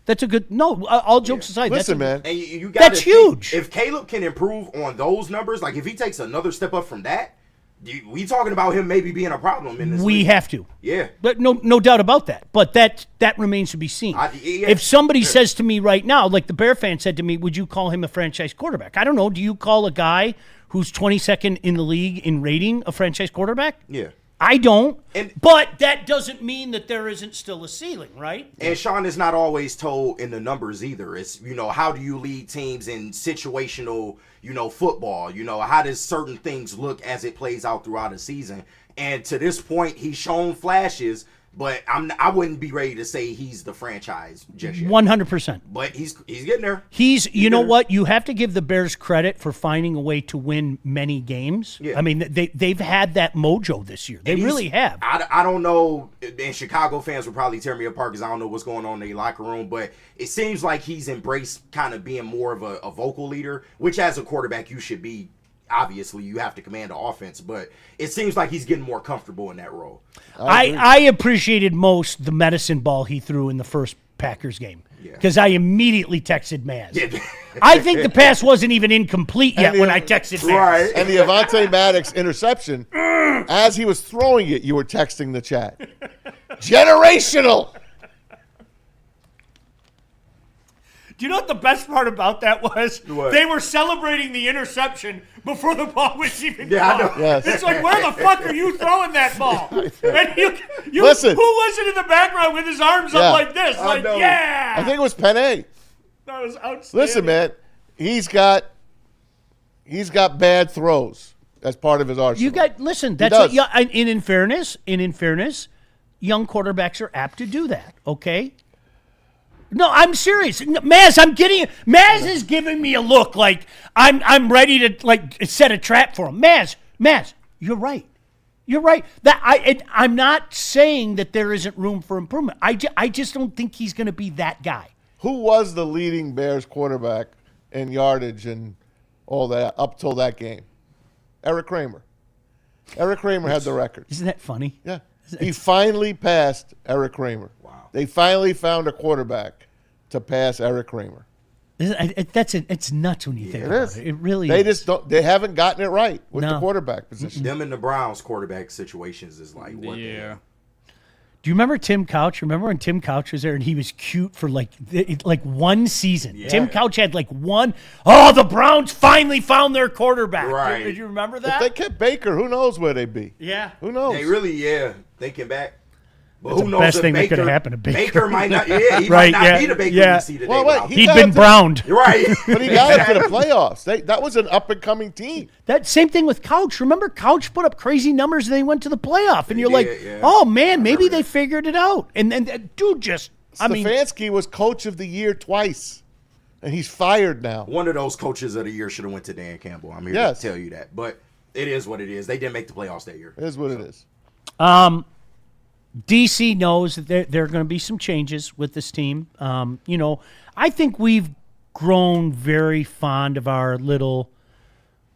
that's a good. No, all jokes aside. Listen, man. And you got that's huge. If Caleb can improve on those numbers, like if he takes another step up from that, we talking about him maybe being a problem in this We league. have to. Yeah. But no doubt about that. But that remains to be seen. Yeah. If somebody says to me right now, like the Bear fan said to me, would you call him a franchise quarterback? I don't know. Do you call a guy who's 22nd in the league in rating a franchise quarterback? Yeah. I don't. And- but that doesn't mean that there isn't still a ceiling, right? And Sean is not always told in the numbers either. It's, how do you lead teams in situational, football? How does certain things look as it plays out throughout a season? And to this point, he's shown flashes But I wouldn't be ready to say he's the franchise just yet. 100%. But he's getting there. You know what? You have to give the Bears credit for finding a way to win many games. Yeah. I mean, they've had that mojo this year. They really have. I don't know, and Chicago fans will probably tear me apart because I don't know what's going on in their locker room, but it seems like he's embraced kind of being more of a vocal leader, which as a quarterback you should be. Obviously, you have to command the offense, but it seems like he's getting more comfortable in that role. I appreciated most the medicine ball he threw in the first Packers game because I immediately texted Maz. Yeah. I think the pass wasn't even incomplete yet when I texted Maz. Right. And the Avonte Maddox interception, as he was throwing it, you were texting the chat. Generational. Do you know what the best part about that was? What? They were celebrating the interception before the ball was even Yeah, I gone. know. Yes. It's like, where the fuck are you throwing that ball? And you Listen. who was it in the background with his arms Yeah. up like this? I Like, know. yeah. I think it was Penny. That was outstanding. Listen, man, he's got bad throws as part of his arsenal. Listen, that's does. what, and in fairness, young quarterbacks are apt to do that, okay? No, I'm serious. Maz, Maz is giving me a look like I'm ready to like set a trap for him. Maz, you're right. You're right. I'm not saying that there isn't room for improvement. I just don't think he's going to be that guy. Who was the leading Bears quarterback in yardage and all that up till that game? Eric Kramer. Eric Kramer had the record. Isn't that funny? Yeah. He finally passed Eric Kramer. Wow. They finally found a quarterback to pass Eric Kramer. It's nuts when you think about is. it. It really They is. just don't. They haven't gotten it right with No. the quarterback position. Them and the Browns quarterback situations is like what? Yeah. Do you remember Tim Couch? Remember when Tim Couch was there and he was cute for like one season? Yeah. Tim Couch had like one. Oh, the Browns finally found their quarterback. Right. Did you remember If that? they kept Baker, who knows where they'd be? Yeah. Who knows? They really, thinking back. But That's who the knows best if thing that Baker, could have happened to Baker. Baker might not. Yeah, he Right, might not yeah, be the Baker yeah. we see today. Well, wait, Rob. He'd got been into- browned. You're right. But he got into the playoffs. That was an up-and-coming team. That same thing with Couch. Remember, Couch put up crazy numbers and they went to the playoff. And you're like, yeah. oh, man, maybe they figured it out. And then that dude just, Stefanski was coach of the year twice, and he's fired now. One of those coaches of the year should have went to Dan Campbell. I'm here Yes. to tell you that. But it is what it is. They didn't make the playoffs that year. It is what it is. DC knows that there are going to be some changes with this team. I think we've grown very fond of our little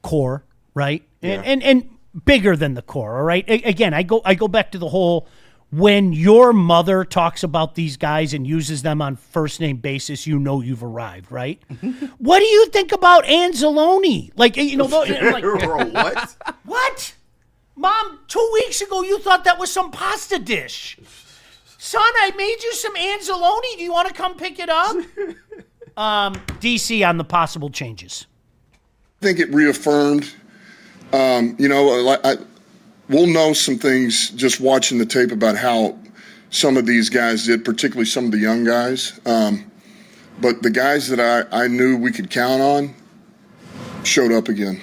core, right? And bigger than the core, all right? Again, I go back to the whole when your mother talks about these guys and uses them on first name basis, you know you've arrived, right? What do you think about Anzalone? Like, I'm like, What? what? Mom, 2 weeks ago you thought that was some pasta dish. Son, I made you some Anzalone. Do you want to come pick it up? DC on the possible changes. I think it reaffirmed, we'll know some things just watching the tape about how some of these guys did, particularly some of the young guys. But the guys that I knew we could count on showed up again,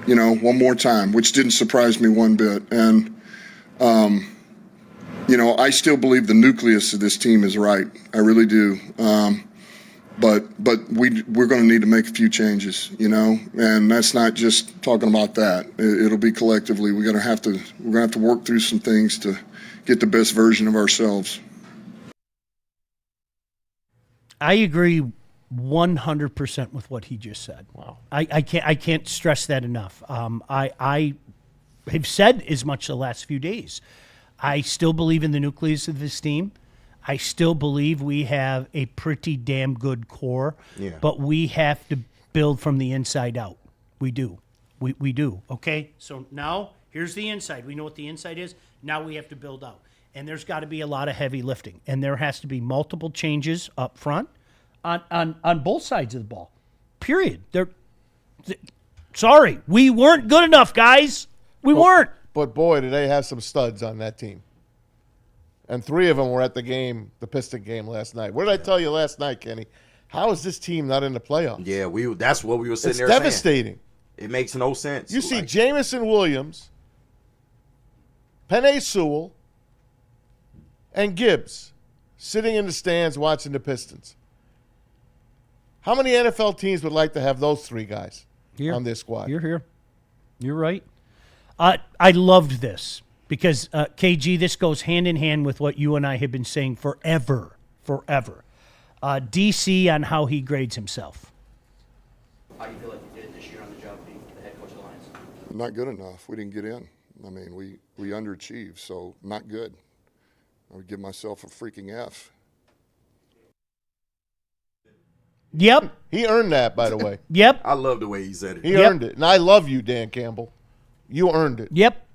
one more time, which didn't surprise me one bit. And, I still believe the nucleus of this team is right. I really do. But we're going to need to make a few changes, and that's not just talking about that. It'll be collectively. We're going to have to work through some things to get the best version of ourselves. I agree 100% with what he just said. Wow. I can't stress that enough. I have said as much the last few days. I still believe in the nucleus of this team. I still believe we have a pretty damn good core, but we have to build from the inside out. We do. We do. Okay? So now here's the inside. We know what the inside is. Now we have to build out. And there's got to be a lot of heavy lifting. And there has to be multiple changes up front on both sides of the ball. Period. Sorry. We weren't good enough, guys. We weren't. But boy, did they have some studs on that team. And 3 of them were at the Piston game last night. What did I tell you last night, Kenny? How is this team not in the playoffs? Yeah, that's what we were sitting there devastating. saying. It makes no sense. You see Jamison Williams, Penei Sewell, and Gibbs sitting in the stands watching the Pistons. How many NFL teams would like to have those three guys on their squad? You're here. You're right. I loved this because, KG, this goes hand in hand with what you and I have been saying forever. DC on how he grades himself. How do you feel like you did this year on the job being the head coach of the Lions? Not good enough. We didn't get in. I mean, we underachieved, so not good. I would give myself a freaking F. Yep. He earned that, by the way. Yep. I love the way he said it. He earned it. And I love you, Dan Campbell. You earned it. Yep.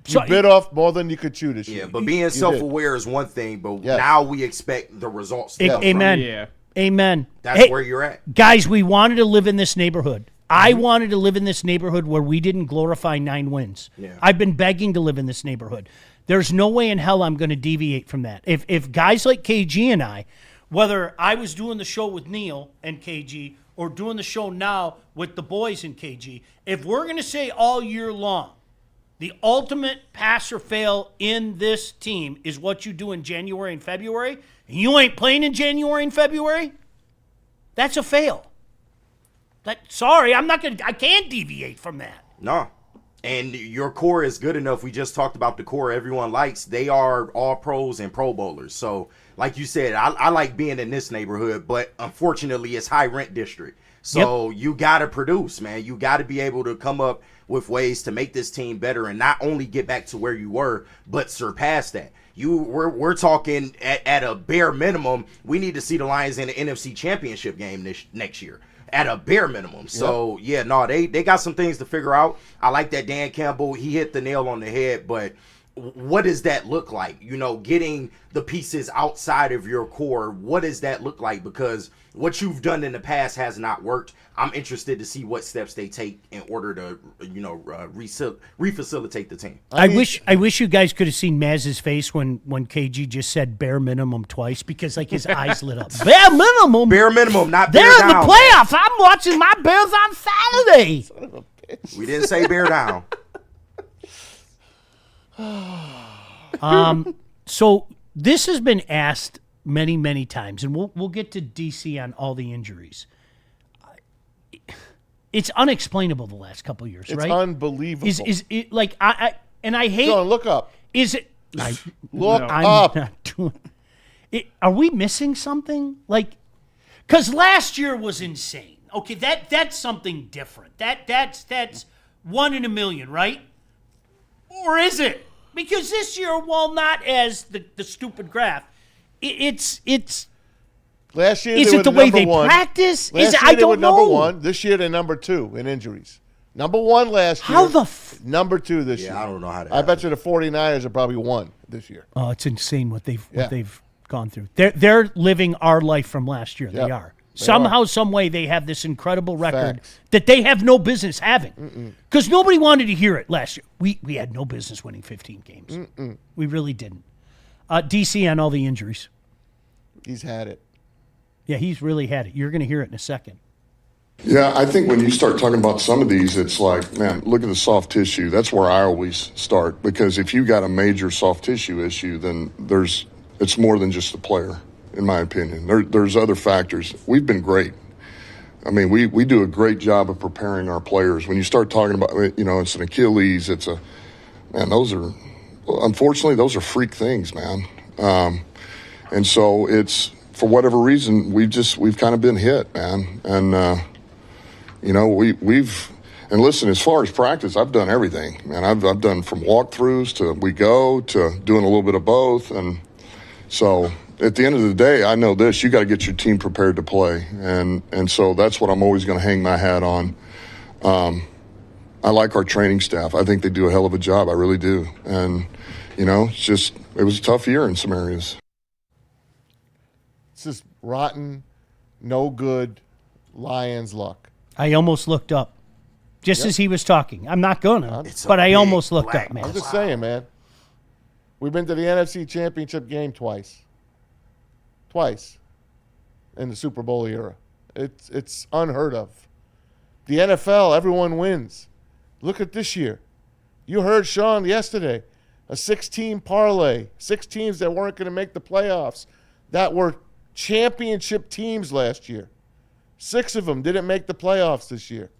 You bit off more than you could chew this year. Yeah, but being self-aware is one thing, but Yes. now we expect the results to come from Amen. it. Yeah. Amen. That's where you're at. Guys, we wanted to live in this neighborhood. I wanted to live in this neighborhood where we didn't glorify 9 wins. Yeah. I've been begging to live in this neighborhood. There's no way in hell I'm going to deviate from that. If guys like KG and I, whether I was doing the show with Neil and KG or doing the show now with the boys and KG, if we're going to say all year long, the ultimate pass or fail in this team is what you do in January and February, and you ain't playing in January and February, that's a fail. Sorry, I can't deviate from that. No. And your core is good enough. We just talked about the core everyone likes. They are all pros and pro bowlers. So, like you said, I like being in this neighborhood, but unfortunately it's high rent district. So you got to produce, man. You got to be able to come up with ways to make this team better and not only get back to where you were, but surpass that. We're talking at a bare minimum, we need to see the Lions in the NFC Championship game next year. At a bare minimum. So, they got some things to figure out. I like that Dan Campbell, he hit the nail on the head, but what does that look like? You know, getting the pieces outside of your core, what does that look like? Because what you've done in the past has not worked. I'm interested to see what steps they take in order to, refacilitate the team. I wish you guys could have seen Maz's face when KG just said bare minimum twice because like his eyes lit up. Bare minimum. Bare minimum, not They're bear in the down. playoffs. I'm watching my Bears on Saturday. We didn't say bear down. So this has been asked many, many times, and we'll get to DC on all the injuries. It's unexplainable the last couple of years, It's right? unbelievable. Is it like I hate? John, look up. Is it? Look I'm up. not doing it. Are we missing something? Like, because last year was insane. Okay, that's something different. That's 1 in a million, right? Or is it? Because this year, while not as the stupid graph, it's Last year is they it the were way number they one. practice? Last Is it? year I they were don't number know. one. This year they're number 2 in injuries. Number 1 last year. How the number 2 this year. I don't know how to. I bet you the 49ers are probably 1 this year. Oh, it's insane what they've gone through. They're living our life from last year. Yep. They are. They Somehow, are. some way, they have this incredible record Facts. that they have no business having. Because nobody wanted to hear it last year. We had no business winning 15 games. We really didn't. DC on all the injuries. He's had it. Yeah, he's really had it. You're going to hear it in a second. Yeah, I think when you start talking about some of these, it's like, man, look at the soft tissue. That's where I always start, because if you got a major soft tissue issue, then it's more than just the player, in my opinion. There's other factors. We've been great. I mean, we do a great job of preparing our players. When you start talking about, it's an Achilles, unfortunately, those are freak things, man. And so it's, for whatever reason, we've kind of been hit, man. And, and listen, as far as practice, I've done everything, man. I've done from walkthroughs to doing a little bit of both. And so at the end of the day, I know this, you got to get your team prepared to play. And so that's what I'm always going to hang my hat on. I like our training staff. I think they do a hell of a job. I really do. And, it was a tough year in some areas. It's just rotten, no good Lions luck. I almost looked up just as he was talking. I'm not going to, It's a but I big almost looked black up, man. I'm just saying, man. We've been to the NFC Championship game twice. Twice in the Super Bowl era. It's unheard of. The NFL, everyone wins. Look at this year. You heard Sean yesterday. a 6-team parlay, 6 teams that weren't going to make the playoffs, that were championship teams last year. 6 of them didn't make the playoffs this year.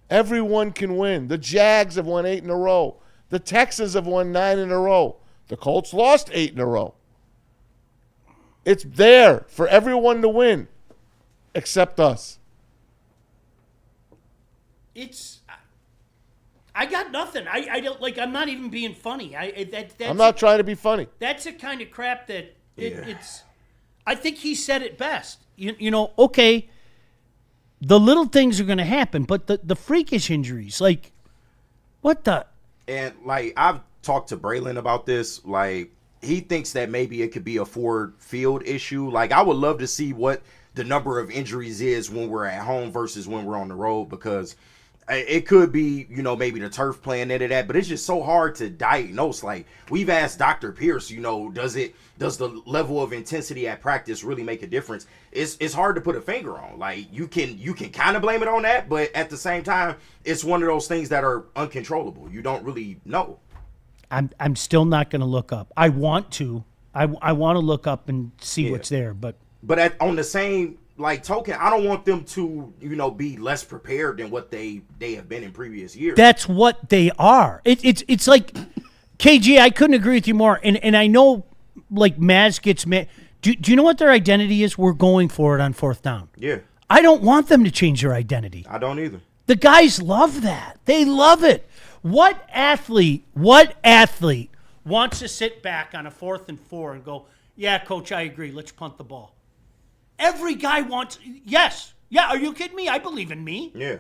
Everyone can win. The Jags have won 8 in a row. The Texans have won 9 in a row. The Colts lost 8 in a row. It's there for everyone to win, except us. I got nothing. I don't like. I'm not even being funny. I'm not trying to be funny. That's the kind of crap that it's. I think he said it best. You know, okay, the little things are going to happen, but the freakish injuries, like, what the? And, like, I've talked to Braylon about this. Like, he thinks that maybe it could be a Ford Field issue. Like, I would love to see what the number of injuries is when we're at home versus when we're on the road, because it could be, you know, maybe the turf playing into that, but it's just so hard to diagnose. Like, we've asked Dr. Pierce, you know, does the level of intensity at practice really make a difference? It's hard to put a finger on. Like, you can kind of blame it on that, but at the same time, it's one of those things that are uncontrollable. You don't really know. I'm still not going to look up. I want to. I want to look up and see what's there, but on the same token, I don't want them to, you know, be less prepared than what they have been in previous years. That's what they are. It's like, KG, I couldn't agree with you more. And I know, like, Maz gets mad. Do you know what their identity is? We're going for it on 4th down. Yeah. I don't want them to change their identity. I don't either. The guys love that. They love it. What athlete wants to sit back on a 4th and 4 and go, yeah, coach, I agree. Let's punt the ball. Every guy wants, yes. Yeah, are you kidding me? I believe in me. Yeah.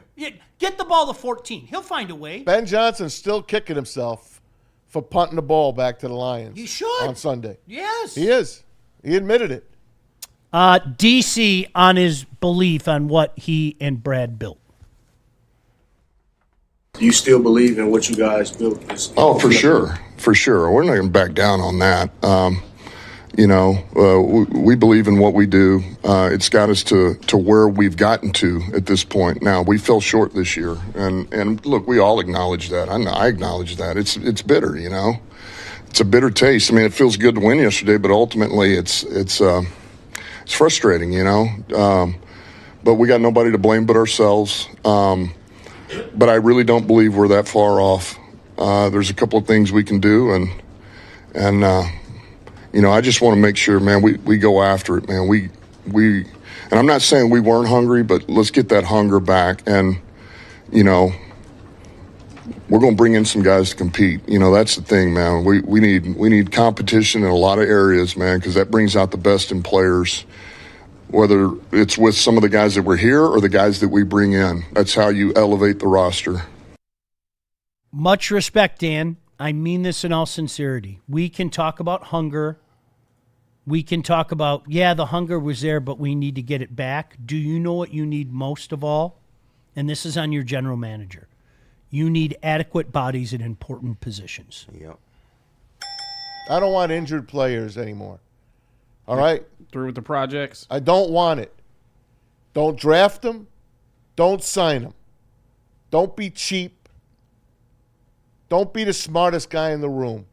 Get the ball to 14. He'll find a way. Ben Johnson's still kicking himself for punting the ball back to the Lions. He should. On Sunday. Yes. He is. He admitted it. DC on his belief on what he and Brad built. Do you still believe in what you guys built? Oh, for sure. For sure. We're not going to back down on that. You know, we believe in what we do. It's got us to where we've gotten to at this point. Now, we fell short this year, and look, we all acknowledge that. I acknowledge that. It's bitter, you know. It's a bitter taste. I mean, it feels good to win yesterday, but ultimately, it's frustrating, you know. But we got nobody to blame but ourselves. But I really don't believe we're that far off. There's a couple of things we can do, and you know, I just want to make sure, man, we go after it, man. We and I'm not saying we weren't hungry, but let's get that hunger back. And, you know, we're going to bring in some guys to compete. You know, that's the thing, man. We need competition in a lot of areas, man, because that brings out the best in players, whether it's with some of the guys that were here or the guys that we bring in. That's how you elevate the roster. Much respect, Dan. I mean this in all sincerity. We can talk about hunger. We can talk about, yeah, the hunger was there, but we need to get it back. Do you know what you need most of all? And this is on your general manager. You need adequate bodies in important positions. Yep. I don't want injured players anymore. All right? Through with the projects. I don't want it. Don't draft them. Don't sign them. Don't be cheap. Don't be the smartest guy in the room.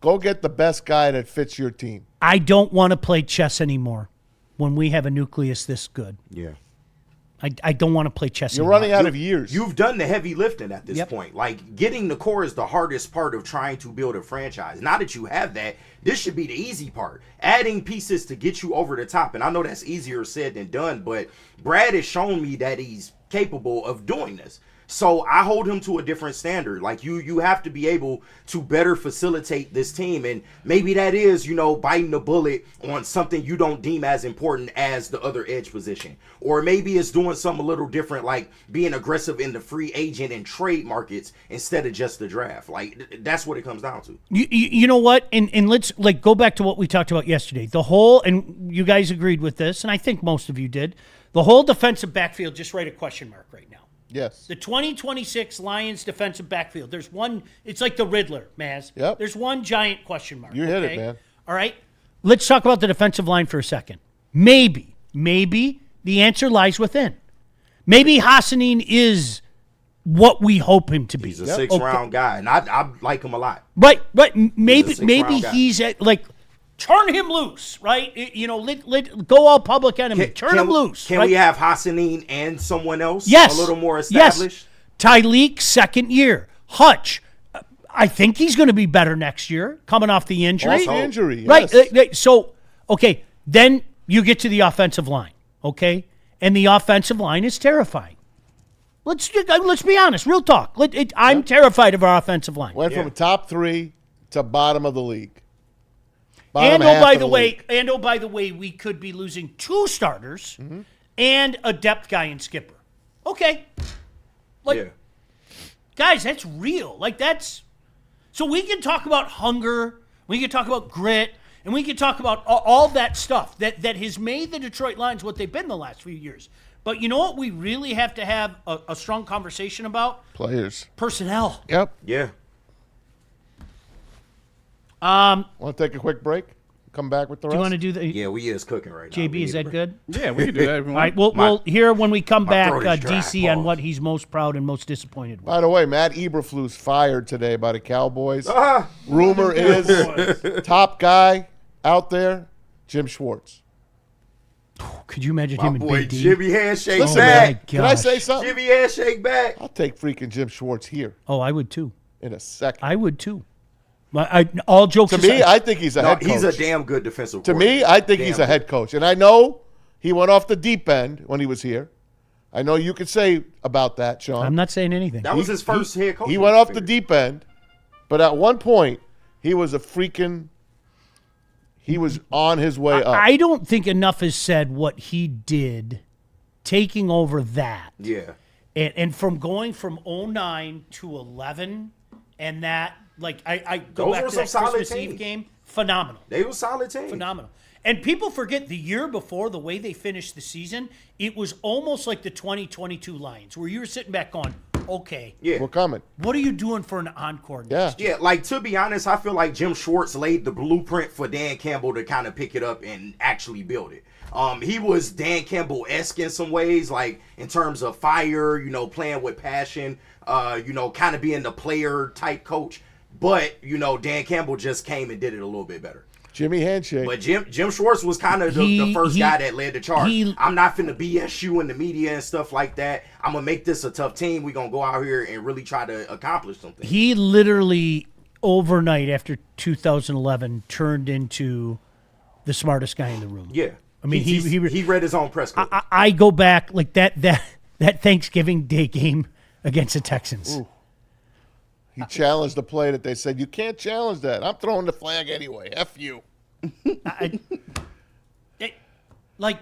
Go get the best guy that fits your team. I don't want to play chess anymore when we have a nucleus this good. Yeah. I don't want to play chess You're anymore. running out of years. You've done the heavy lifting at this point. Like, getting the core is the hardest part of trying to build a franchise. Now that you have that, this should be the easy part. Adding pieces to get you over the top. And I know that's easier said than done, but Brad has shown me that he's capable of doing this. So I hold him to a different standard. Like, you have to be able to better facilitate this team. And maybe that is, you know, biting the bullet on something you don't deem as important as the other edge position. Or maybe it's doing something a little different, like being aggressive in the free agent and trade markets instead of just the draft. Like, that's what it comes down to. You know what? And let's, like, go back to what we talked about yesterday. The whole, and you guys agreed with this, and I think most of you did, the whole defensive backfield, just write a question mark right now. Yes. The 2026 Lions defensive backfield. There's one, it's like the Riddler, Maz. Yep. There's one giant question mark. You hit it, man. All right. Let's talk about the defensive line for a second. Maybe the answer lies within. Maybe Hassanin is what we hope him to be. He's a six-round guy, and I like him a lot. Right. Maybe guy. he's at, like, turn him loose, right? Let go all public enemy. Turn him loose. Can right? we have Hassanin and someone else? Yes. A little more established? Yes. Tyleek, second year. Hutch, I think he's going to be better next year, coming off the injury. Off the injury, yes. Right. So, okay, then you get to the offensive line, okay? And the offensive line is terrifying. Let's be honest, real talk. I'm terrified of our offensive line. Went from top 3 to bottom of the league. And by the way, we could be losing 2 starters and a depth guy in skipper. Okay. Guys, that's real. So we can talk about hunger, we can talk about grit, and we can talk about all that stuff that has made the Detroit Lions what they've been the last few years. But you know what we really have to have a strong conversation about? Players. Personnel. Yep. Yeah. Want to take a quick break? Come back with the rest? Do you want to do that? Yeah, we is cooking right now. JB, is that good? Yeah, we can do that. All right, we'll hear when we come back, throat is dry. DC, on what he's most proud and most disappointed with. By the way, Matt Eberflus fired today by the Cowboys. Rumor is top guy out there, Jim Schwartz. Could you imagine My him and boy Big D? Jimmy Handshake Listen, back. man, can I say something? Jimmy Handshake back. I'll take freaking Jim Schwartz here Oh, I would too. in a second. I would too. All jokes To aside. me, I think he's a head coach. He's a damn good defensive To coordinator. me, I think Damn he's a good. head coach. And I know he went off the deep end when he was here. I know you could say about that, Sean. I'm not saying anything. That was his first head coach. He went off the deep end, but at one point, he was he was on his way up. I don't think enough is said what he did taking over that. Yeah. And from going from 09 to 11 and that, I go Those back were to that some solid Christmas Eve teams. game, phenomenal. They were solid team. Phenomenal. And people forget the year before, the way they finished the season, it was almost like the 2022 Lions, where you were sitting back going, okay, Yeah. We're coming. what are you doing for an encore Yeah. next year? Yeah, like, to be honest, I feel like Jim Schwartz laid the blueprint for Dan Campbell to kind of pick it up and actually build it. He was Dan Campbell-esque in some ways, like in terms of fire, playing with passion, kind of being the player-type coach. But, Dan Campbell just came and did it a little bit better. Jimmy Handshake. But Jim Schwartz was kind of the first guy that led the charge. I'm not finna BS you in the media and stuff like that. I'm going to make this a tough team. We're going to go out here and really try to accomplish something. He literally, overnight after 2011, turned into the smartest guy in the room. Yeah. I mean, he read his own press clip. I go back, like that Thanksgiving Day game against the Texans. Ooh. He challenged the play that they said, you can't challenge that. I'm throwing the flag anyway. F you.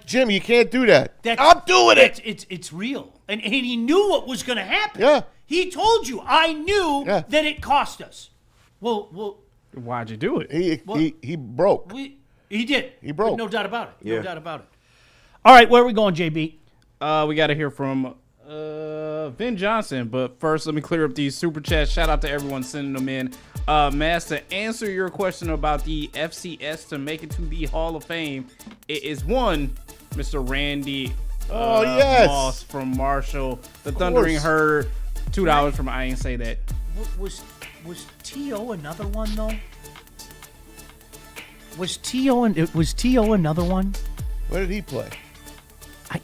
Jim, you can't do that. I'm doing it. It's real. And he knew what was going to happen. Yeah. He told you, I knew that it cost us. Well, why'd you do it? He broke. He did. He broke. No doubt about it. Yeah. No doubt about it. All right, where are we going, JB? We got to hear from Vin Johnson, but first let me clear up these super chats. Shout out to everyone sending them in. Mass, to answer your question about the FCS to make it to the Hall of Fame, it is one Mr. Randy Moss from Marshall, the Thundering Herd, $2 from I Ain't Say That. Was T.O. another one though? Was T.O. another one? Where did he play?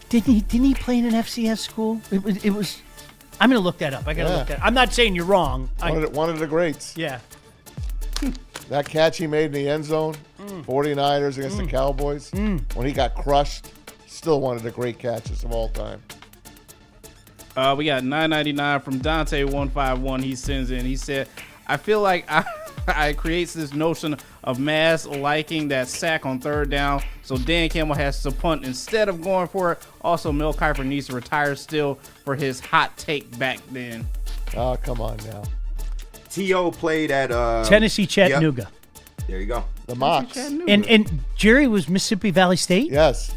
Didn't he play in an FCS school? It was. I'm gonna look that up. I gotta look that up. I'm not saying you're wrong. One of the greats. Yeah. That catch he made in the end zone, 49ers against the Cowboys, when he got crushed, still one of the great catches of all time. We got $9.99 from Dante151. He sends in. He said, I feel like I creates this notion of Mass liking that sack on third down, so Dan Campbell has to punt instead of going for it. Also, Mel Kiper needs to retire still for his hot take back then. Oh, come on now. T.O. played at Tennessee Chattanooga. Yep. There you go. The Mocs. And Jerry was Mississippi Valley State? Yes.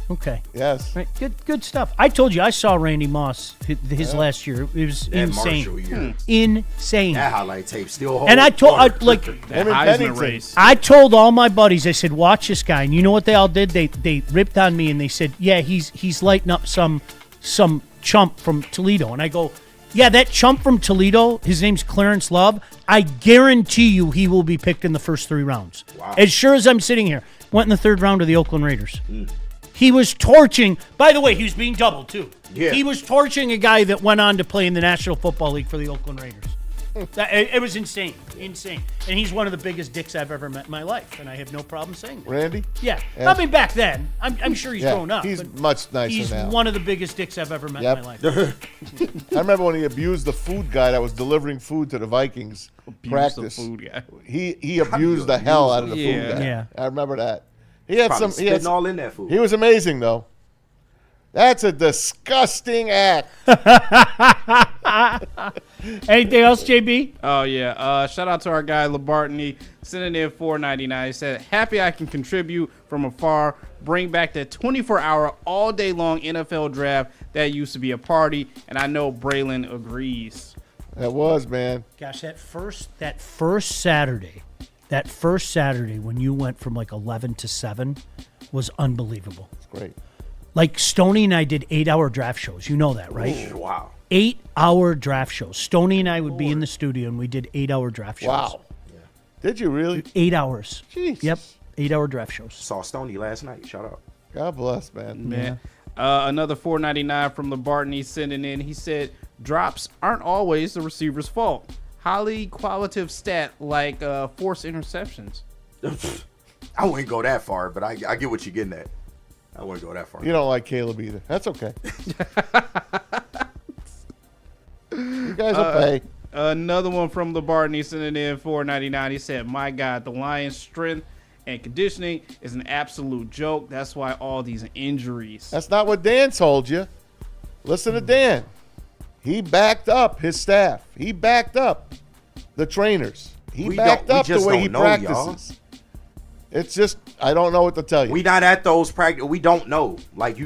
Okay. Yes. Right. Good stuff. I told you I saw Randy Moss his last year. It was insane. Marshall year. Insane. That highlight tape still holds. And I told that Heisman race. I told all my buddies, I said, watch this guy. And you know what they all did? They ripped on me and they said, yeah, he's lighting up some chump from Toledo. And I go, Yeah, that chump from Toledo, his name's Clarence Love. I guarantee you he will be picked in the first 3 rounds. Wow. As sure as I'm sitting here. Went in the 3rd round of the Oakland Raiders. He was torching. By the way, he was being doubled, too. Yeah. He was torching a guy that went on to play in the National Football League for the Oakland Raiders. It was insane. Insane. And he's one of the biggest dicks I've ever met in my life, and I have no problem saying that. Randy? Yeah. I mean, back then. I'm sure he's Yeah, grown up. he's but much nicer he's now. one of the biggest dicks I've ever met in my life. I remember when he abused the food guy that was delivering food to the Vikings practice. The food guy. He abused the hell out of the food guy. Yeah. I remember that. He had Probably some. He had spitting all in that food. He was amazing though. That's a disgusting act. Anything else, JB? Oh yeah. Shout out to our guy LaBartney sending in $4.99. He said, "Happy I can contribute from afar. Bring back that 24-hour, all day long NFL draft that used to be a party." And I know Braylon agrees. That was, man. Gosh, that first Saturday when you went from like 11 to 7 was unbelievable. It's great. Like Stoney and I did 8-hour draft shows. You know that, right? Ooh, wow. 8-hour draft shows. Stoney and I would be in the studio and we did 8-hour draft shows. Wow. Did you really? 8 hours. Jeez. Yep. 8-hour draft shows. Saw Stoney last night. Shout out. God bless, man. Man. Another $4.99 from LaBartney sending in. He said, "Drops aren't always the receiver's fault. Highly qualitative stat like forced interceptions." I wouldn't go that far, but I get what you're getting at. I wouldn't go that far. You don't like Caleb either. That's okay. You guys will pay. Another one from LaBartney sending in $4.99. He said, "My God, the Lions' strength and conditioning is an absolute joke. That's why all these injuries." That's not what Dan told you. Listen to Dan. He backed up his staff. He backed up the trainers. He backed up the way he practices. It's just, I don't know what to tell you. We not at those practice. We don't know. Like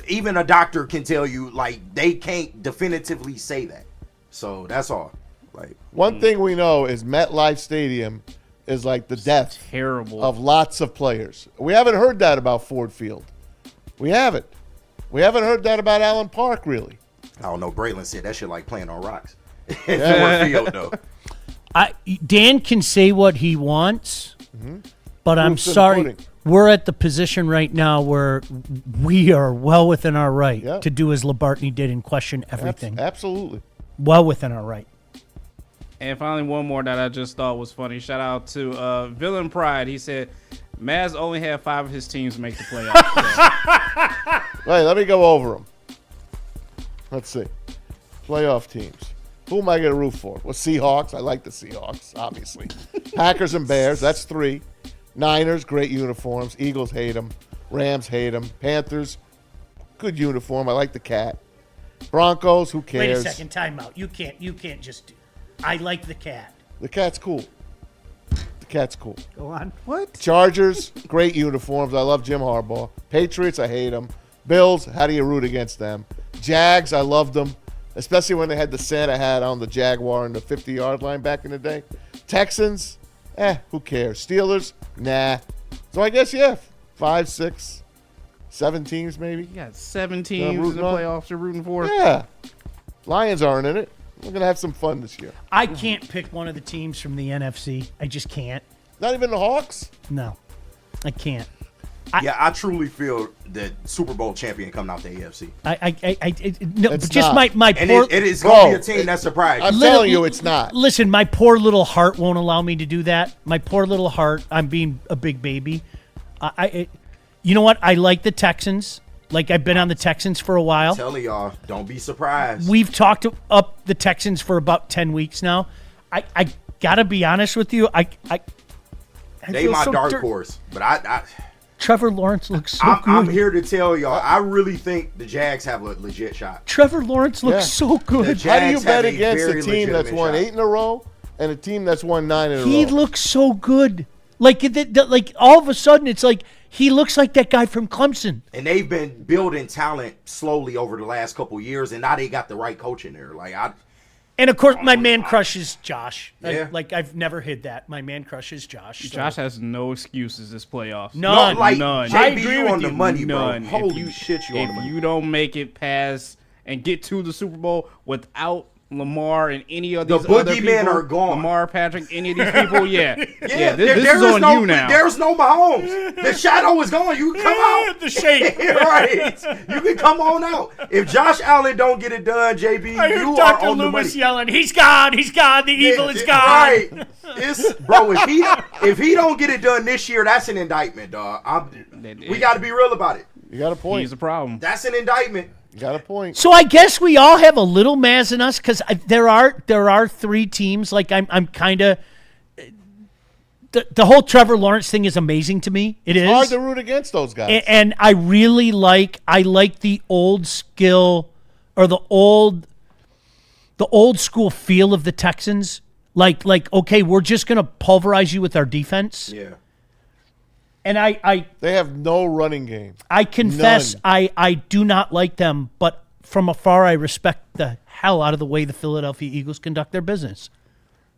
even a doctor can tell you. Like they can't definitively say that. So that's all. Like one thing we know is MetLife Stadium is like the death of lots of players. We haven't heard that about Ford Field. We haven't. We haven't heard that about Allen Park, really. I don't know. Braylon said that shit like playing on rocks. Ford Field though. Dan can say what he wants, but I'm sorry. We're at the position right now where we are well within our right to do as LaBartney did and question everything. Absolutely. Well within our right. And finally, one more that I just thought was funny. Shout out to Villain Pride. He said, "Maz only had 5 of his teams make the playoffs." Wait, let me go over them. Let's see. Playoff teams. Who am I going to root for? Well, Seahawks. I like the Seahawks, obviously. Packers and Bears. That's 3. Niners, great uniforms. Eagles, hate them. Rams, hate them. Panthers, good uniform. I like the cat. Broncos, who cares? Wait a second, time out. You can't just do. I like the cat. The cat's cool. The cat's cool. Go on. What? Chargers, great uniforms. I love Jim Harbaugh. Patriots, I hate them. Bills, how do you root against them? Jags, I loved them, especially when they had the Santa hat on the Jaguar in the 50-yard line back in the day. Texans, who cares? Steelers, nah. So I guess, 5, 6, 7 teams maybe. You got 7 teams in the playoffs you're rooting for? Yeah. Lions aren't in it. We're going to have some fun this year. I can't pick one of the teams from the NFC. I just can't. Not even the Hawks? No, I can't. I truly feel that Super Bowl champion coming out the AFC. But just not. my and poor. It is going to be a team that's surprised. I'm telling you, it's not. Listen, my poor little heart won't allow me to do that. My poor little heart. I'm being a big baby. You know what? I like the Texans. Like I've been on the Texans for a while. I'm telling y'all, don't be surprised. We've talked up the Texans for about 10 weeks now. I gotta be honest with you. They my dark horse, but Trevor Lawrence looks so good. I'm here to tell y'all, I really think the Jags have a legit shot. Trevor Lawrence looks so good. How do you bet against a team that's won 8 in a row and a team that's won 9 in a row? He looks so good. Like all of a sudden, it's like he looks like that guy from Clemson. And they've been building talent slowly over the last couple of years, and now they got the right coach in there. And of course, my man crush is Josh. Yeah. I've never hid that. My man crush is Josh. So. Josh has no excuses this playoffs. None. None. I agree with you. Money, none. Bro. Holy shit, you on the money. If you don't make it past and get to the Super Bowl without Lamar and any of The these other boogeymen people, are gone. Lamar, Patrick, any of these people, Yeah, this is on you now. There's no Mahomes. The shadow is gone. You can come out. The shape. Right. You can come on out. If Josh Allen don't get it done, JB, I heard you Dr. are on the Loomis money. yelling, "He's gone! He's gone! The evil is gone!" Right. Bro, if he don't get it done this year, that's an indictment, dog. We got to be real about it. You got a point. He's a problem. That's an indictment. You got a point. So I guess we all have a little Maz in us because there are three teams. Like I'm kind of the whole Trevor Lawrence thing is amazing to me. It's hard to root against those guys. And I really like the old skill or the old school feel of the Texans. Like okay, we're just gonna pulverize you with our defense. Yeah. And they have no running game. I confess None. I do not like them, but from afar I respect the hell out of the way the Philadelphia Eagles conduct their business.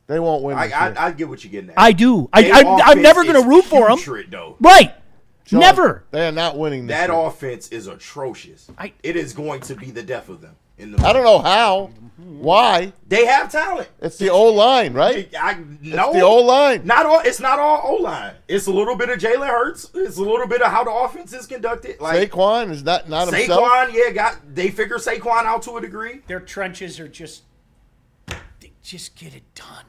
They won't win. I get what you're getting at. I do. I'm never going to root for them. Though. Right. John, never. They are not winning this That year. offense is atrocious. It is going to be the death of them. I don't know how. Why? They have talent. It's the O-line, right? No, it's the O-line. It's not all O-line. It's a little bit of Jalen Hurts. It's a little bit of how the offense is conducted. Like Saquon is not himself. Saquon, they figure Saquon out to a degree. Their trenches are they just get it done.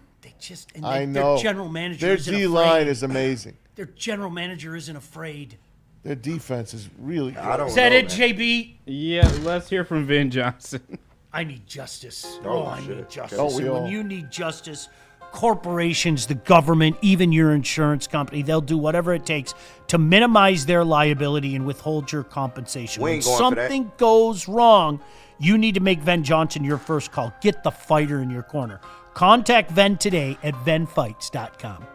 I know. Their general manager Their isn't D-line afraid. is amazing. Their general manager isn't afraid. Their defense is really good. Is that it, JB? Yeah, let's hear from Vin Johnson. I need justice. I need justice. Don't we And all? when you need justice, corporations, the government, even your insurance company, they'll do whatever it takes to minimize their liability and withhold your compensation. We When ain't going for that. something goes wrong, you need to make Ven Johnson your first call. Get the fighter in your corner. Contact Ven today at venfights.com.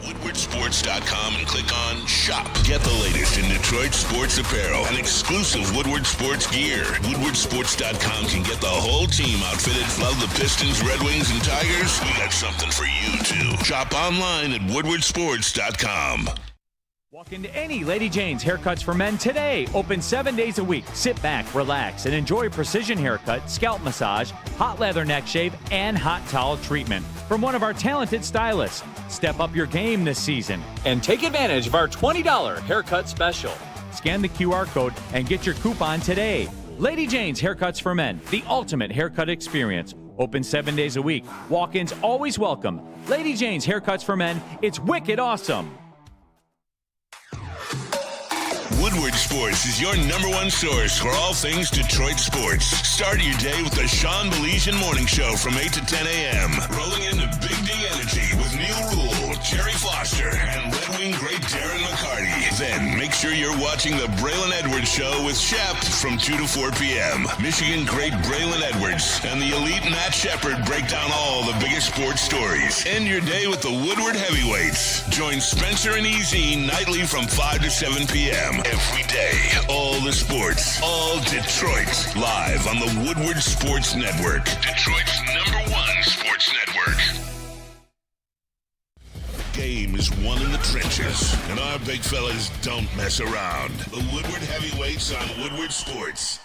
Woodwardsports.com and click on Shop. Get the latest in Detroit sports apparel and exclusive Woodward sports gear. Woodwardsports.com can get the whole team outfitted. Love the Pistons, Red Wings, and Tigers? We got something for you, too. Shop online at woodwardsports.com. Walk into any Lady Jane's Haircuts for Men today. Open 7 days a week. Sit back, relax, and enjoy precision haircut, scalp massage, hot leather neck shave, and hot towel treatment from one of our talented stylists. Step up your game this season and take advantage of our $20 haircut special. Scan the QR code and get your coupon today. Lady Jane's Haircuts for Men, the ultimate haircut experience. Open 7 days a week. Walk-ins always welcome. Lady Jane's Haircuts for Men. It's wicked awesome. Woodward Sports is your #1 source for all things Detroit sports. Start your day with the Sean Baligian Morning Show from 8 to 10 a.m. Rolling into Big D Energy with Neil Rule, Jerry Foster, and Red Wing great Darren McCarty. Then make sure you're watching the Braylon Edwards Show with Shep from 2 to 4 p.m. Michigan great Braylon Edwards and the elite Matt Shepard break down all the biggest sports stories. End your day with the Woodward Heavyweights. Join Spencer and EZ nightly from 5 to 7 p.m. Every day, all the sports, all Detroit, live on the Woodward Sports Network. Detroit's #1 sports network. Game is won in the trenches, and our big fellas don't mess around. The Woodward Heavyweights on Woodward Sports.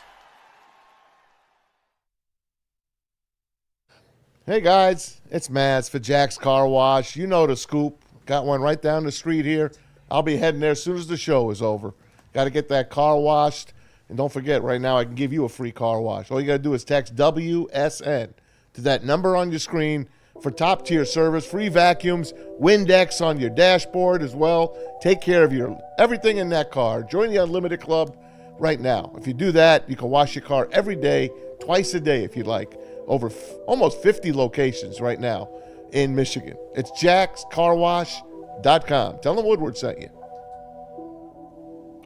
Hey guys, it's Maz for Jack's Car Wash. You know the scoop. Got one right down the street here. I'll be heading there as soon as the show is over. Got to get that car washed. And don't forget, right now I can give you a free car wash. All you got to do is text WSN to that number on your screen for top-tier service, free vacuums, Windex on your dashboard as well. Take care of your everything in that car. Join the Unlimited Club. right now. If you do that, you can wash your car every day, twice a day if you'd like. Over almost 50 locations right now in Michigan. It's jackscarwash.com. Tell them Woodward sent you.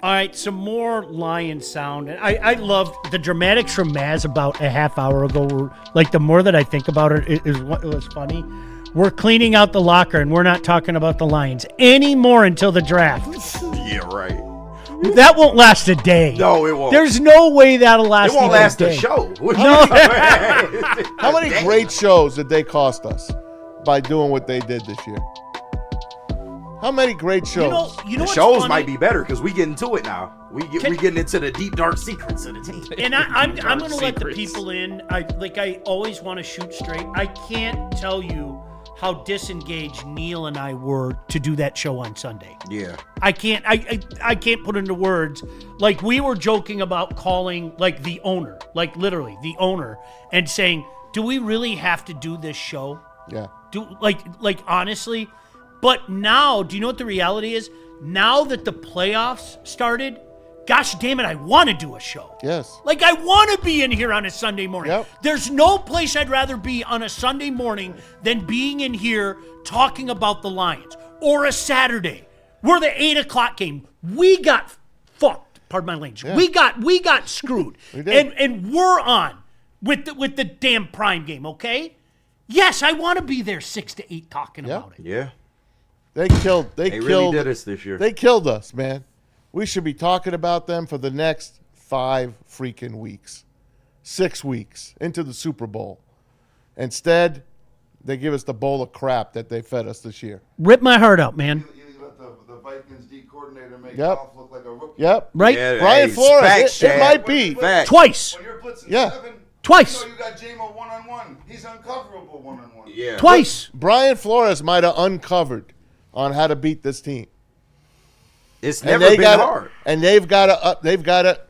All right, some more lion sound. I loved the dramatics from Maz about a half hour ago. Like, the more that I think about it, it was funny. We're cleaning out the locker, and we're not talking about the Lions anymore until the draft. Yeah, right. That won't last a day. No, it won't. There's no way that'll last. It won't even last a a day. show. No. How many great shows did they cost us by doing what they did this year? How many great shows? You know the what's shows funny? might be better because we get into it now. We getting into the deep dark secrets of the team. And I'm going to let the people in. I always want to shoot straight. I can't tell you how disengaged Neil and I were to do that show on Sunday. Yeah. I can't put into words. Like, we were joking about calling, like, the owner, like, literally the owner, and saying, do we really have to do this show? Yeah. Like honestly. But now, do you know what the reality is? Now that the playoffs started, gosh damn it, I want to do a show. Yes. Like, I want to be in here on a Sunday morning. Yep. There's no place I'd rather be on a Sunday morning than being in here talking about the Lions. Or a Saturday. We're the 8 o'clock game. We got fucked. Pardon my language. Yeah. We got screwed. We did. And we're on with the damn prime game, okay? Yes, I want to be there 6 to 8 talking about it. Yeah. They really did us this year. They killed us, man. We should be talking about them for the next 5 freaking weeks. 6 weeks into the Super Bowl. Instead, they give us the bowl of crap that they fed us this year. Rip my heart out, man. You let the Vikings D coordinator make Yep. Goff look like a rookie. Yep. Right? Yeah, Brian hey, Flores, facts, it Chad. might be. Facts. Twice. When you're blitzing Yeah. 7, Twice. you know you got J-Mo one-on-one. He's uncoverable one-on-one. Yeah. Twice. Brian Flores might have uncovered on how to beat this team. It's And never been hard. And they've got to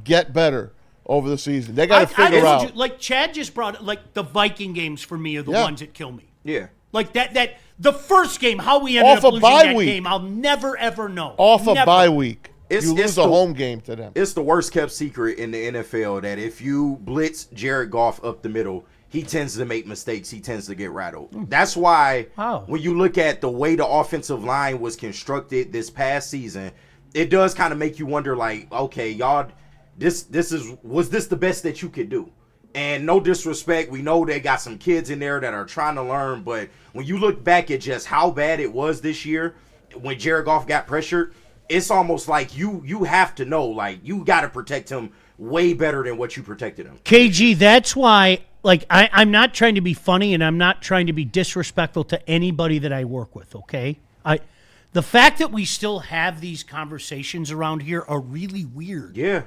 get better over the season. They got to figure told out. you, like Chad just brought it, like the Viking games for me are the Yeah. ones that kill me. Yeah. Like that the first game, how we ended Off up a losing bye that week. game, I'll never ever know. Off a Never. bye week. It's you lose a the home game to them. It's the worst kept secret in the NFL that if you blitz Jared Goff up the middle, he tends to make mistakes. He tends to get rattled. That's why when you look at the way the offensive line was constructed this past season, it does kind of make you wonder, like, okay, y'all, was this the best that you could do? And no disrespect, we know they got some kids in there that are trying to learn, but when you look back at just how bad it was this year, when Jared Goff got pressured, it's almost like you have to know, like, you got to protect him way better than what you protected him. KG, that's why, like, I'm not trying to be funny and I'm not trying to be disrespectful to anybody that I work with, okay? The fact that we still have these conversations around here are really weird. Yeah.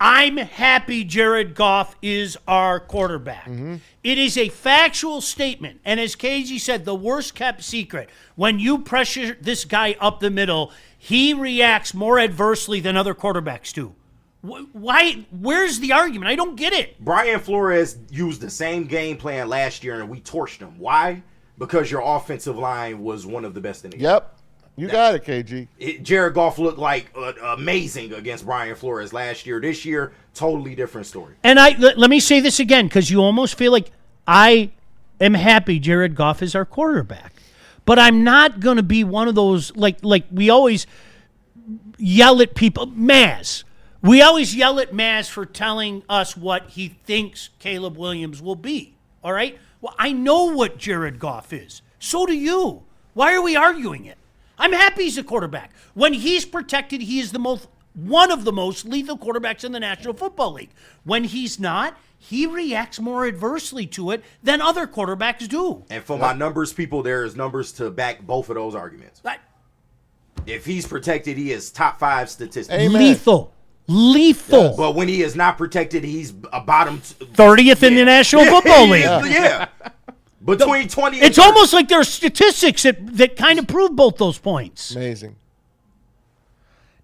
I'm happy Jared Goff is our quarterback. Mm-hmm. It is a factual statement. And as KG said, the worst kept secret. When you pressure this guy up the middle, he reacts more adversely than other quarterbacks do. Why? Where's the argument? I don't get it. Brian Flores used the same game plan last year, and we torched him. Why? Because your offensive line was one of the best in the game. Yep. You got it, KG. Jared Goff looked like amazing against Brian Flores last year. This year, totally different story. And let me say this again, because you almost feel like I am happy Jared Goff is our quarterback. But I'm not going to be one of those, like we always yell at people. Maz. We always yell at Maz for telling us what he thinks Caleb Williams will be. All right? Well, I know what Jared Goff is. So do you. Why are we arguing it? I'm happy he's a quarterback. When he's protected, he is one of the most lethal quarterbacks in the National Football League. When he's not, he reacts more adversely to it than other quarterbacks do. And for my numbers people, there is numbers to back both of those arguments. If he's protected, he is top 5 statistics. Amen. Lethal. Yes. But when he is not protected, he's a bottom 30th in the National Football League. Yeah. Between 20 and It's 30. almost like there are statistics that kind of prove both those points. Amazing.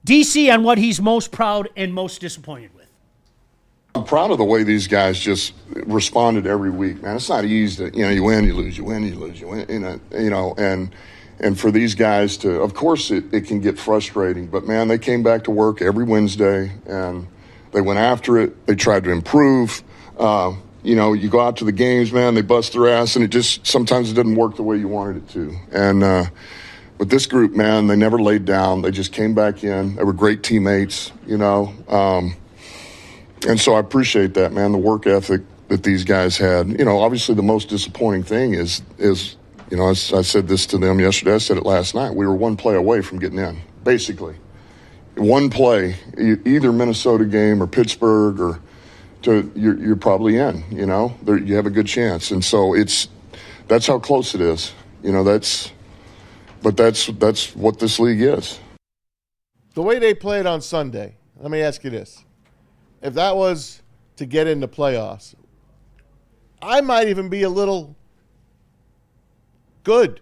DC on what he's most proud and most disappointed with. I'm proud of the way these guys just responded every week, man. It's not easy to, you win, you lose, you win, you lose, you win, and And for these guys to, of course, it can get frustrating, but man, they came back to work every Wednesday and they went after it. They tried to improve. You go out to the games, man, they bust their ass, and sometimes it doesn't work the way you wanted it to. And but this group, man, they never laid down. They just came back in. They were great teammates, and so I appreciate that, man, the work ethic that these guys had. Obviously the most disappointing thing is I said this to them yesterday. I said it last night. We were one play away from getting in, basically. One play, either Minnesota game or Pittsburgh or you're probably in, you have a good chance. And so that's how close it is. That's what this league is. The way they played on Sunday, let me ask you this. If that was to get into playoffs, I might even be a little good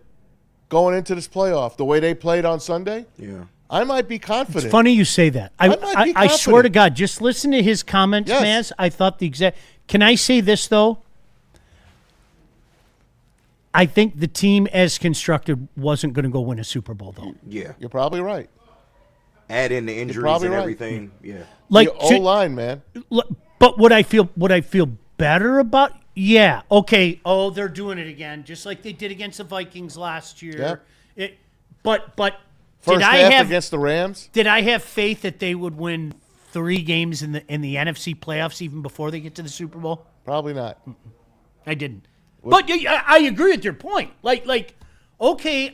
going into this playoff. The way they played on Sunday, yeah, I might be confident. It's funny you say that. I swear to God, just listen to his comments, Maz. I thought the exact. Can I say this, though? I think the team as constructed wasn't going to go win a Super Bowl, though. Yeah. You're probably right. Add in the injuries and everything. Yeah. Like the O-line, man. But what I feel better about, okay. Oh, they're doing it again, just like they did against the Vikings last year. Yeah. But First half against the Rams? Did I have faith that they would win 3 games in the NFC playoffs even before they get to the Super Bowl? Probably not. I didn't. But I agree with your point. Okay,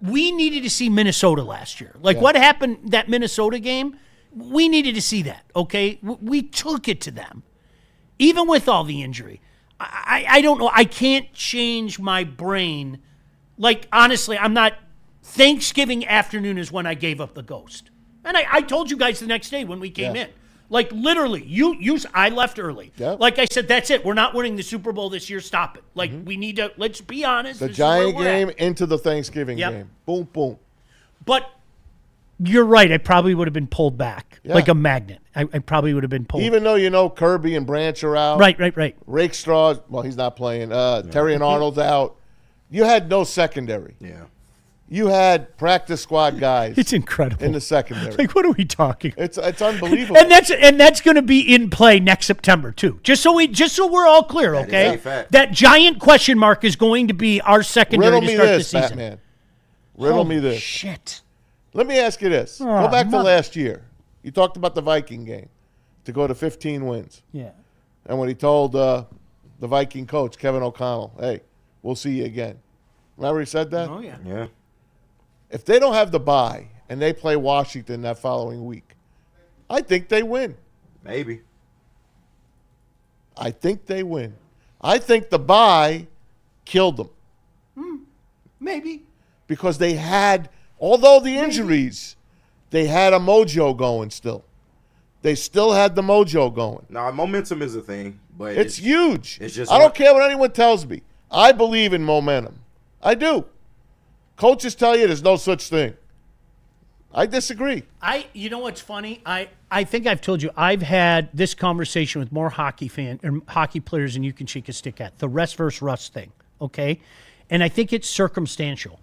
we needed to see Minnesota last year. What happened that Minnesota game? We needed to see that, okay? We took it to them, even with all the injury. I don't know. I can't change my brain. Honestly, I'm not. Thanksgiving afternoon is when I gave up the ghost. And I told you guys the next day when we came in. Literally, I left early. Yep. Like I said, that's it. We're not winning the Super Bowl this year. Stop it. We need to, let's be honest. The Giant game into the Thanksgiving game. Boom, boom. But you're right. I probably would have been pulled back like a magnet. I probably would have been pulled. Even though, Kirby and Branch are out. Right. Rakestraw, well, he's not playing. Terry and Arnold's out. You had no secondary. Yeah. You had practice squad guys. It's incredible in the secondary. What are we talking? It's unbelievable. And that's going to be in play next September too. Just so we're all clear, okay? That giant question mark is going to be our secondary to start the season. Batman. Riddle me this. Shit. Let me ask you this. Go back to last year. You talked about the Viking game to go to 15 wins. Yeah. And when he told the Viking coach Kevin O'Connell, "Hey, we'll see you again." Remember he said that? Oh yeah. Yeah. If they don't have the bye and they play Washington that following week, I think they win. Maybe. I think they win. I think the bye killed them. Maybe. Because they had, although the injuries, they had a mojo going still. They still had the mojo going. Now, momentum is a thing, but it's huge. It's just I don't care what anyone tells me. I believe in momentum. I do. Coaches tell you there's no such thing. I disagree. You know what's funny? I think I've told you I've had this conversation with more hockey players than you can shake a stick at. The rest versus Russ thing, okay? And I think it's circumstantial.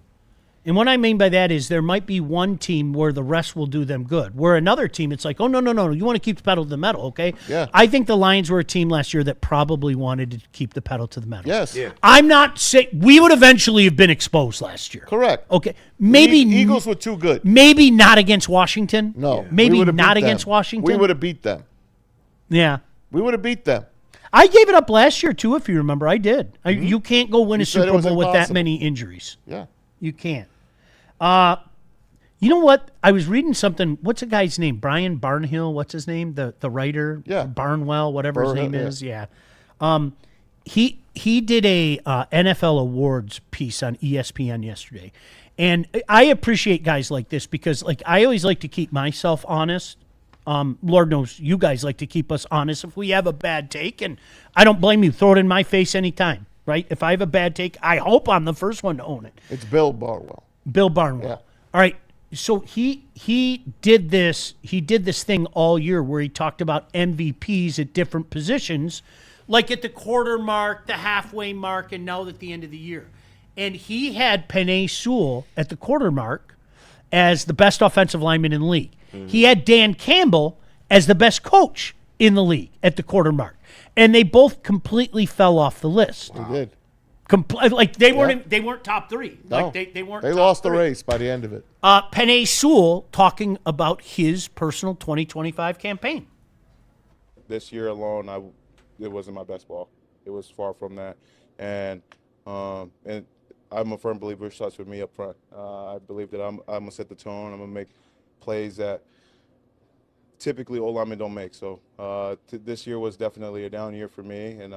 And what I mean by that is there might be one team where the rest will do them good. Where another team, it's like, oh, no. You want to keep the pedal to the metal, okay? Yeah. I think the Lions were a team last year that probably wanted to keep the pedal to the metal. Yes. Yeah. I'm not saying we would eventually have been exposed last year. Correct. Okay. Maybe the Eagles were too good. Maybe not against Washington. No. Yeah. Maybe not against Washington. We would have beat them. Yeah. We would have beat them. I gave it up last year, too, if you remember. I did. You can't go win a Super Bowl with that many injuries. Yeah. You can't. You know what? I was reading something. What's the guy's name? Brian Barnhill. What's his name? The writer? Yeah. Barnwell, whatever his name is. Yeah. He did a NFL awards piece on ESPN yesterday. And I appreciate guys like this because I always like to keep myself honest. Lord knows you guys like to keep us honest if we have a bad take, and I don't blame you. Throw it in my face anytime, right? If I have a bad take, I hope I'm the first one to own it. It's Bill Barnwell. Bill Barnwell. Yeah. All right. So he did this thing all year where he talked about MVPs at different positions, like at the quarter mark, the halfway mark, and now at the end of the year. and he had Penei Sewell at the quarter mark as the best offensive lineman in the league. He had Dan Campbell as the best coach in the league at the quarter mark. And they both completely fell off the list. They did. Like they weren't top three. No. Like they weren't. They top lost the three. race by the end of it. Penei Sewell talking about his personal 2025 campaign. This year alone, it wasn't my best ball. It was far from that, and I'm a firm believer it starts with me up front. I believe that I'm gonna set the tone. I'm gonna make plays that typically old linemen don't make. So this year was definitely a down year for me, and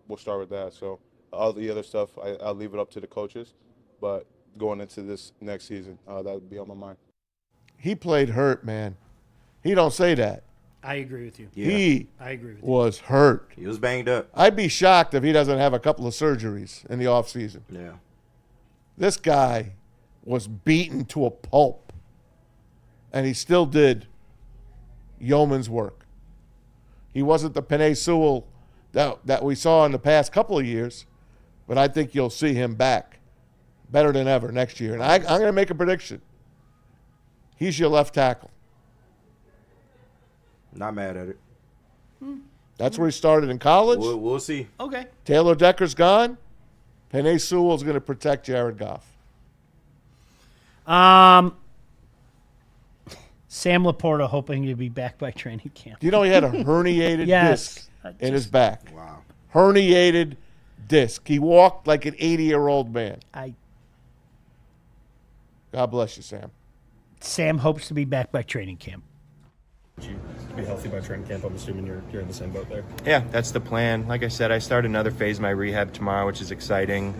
we'll start with that. So all the other stuff, I'll leave it up to the coaches, but going into this next season, that would be on my mind. He played hurt, man. He don't say that. I agree with you. I agree with you. Was hurt. He was banged up. I'd be shocked if he doesn't have a couple of surgeries in the offseason. Yeah. This guy was beaten to a pulp, and he still did yeoman's work. He wasn't the Penei Sewell that we saw in the past couple of years, but I think you'll see him back better than ever next year. And I'm going to make a prediction. He's your left tackle. Not mad at it. That's where he started in college. We'll see. Okay. Taylor Decker's gone. Penei Sewell's going to protect Jared Goff. Sam Laporta hoping to be back by training camp. Do you know he had a herniated disc in his back? Wow. Herniated disc. He walked like an 80-year-old man. God bless you, Sam. Sam hopes to be back by training camp. You be healthy by training camp. I'm assuming you're in the same boat there. Yeah, that's the plan. Like I said, I start another phase of my rehab tomorrow, which is exciting.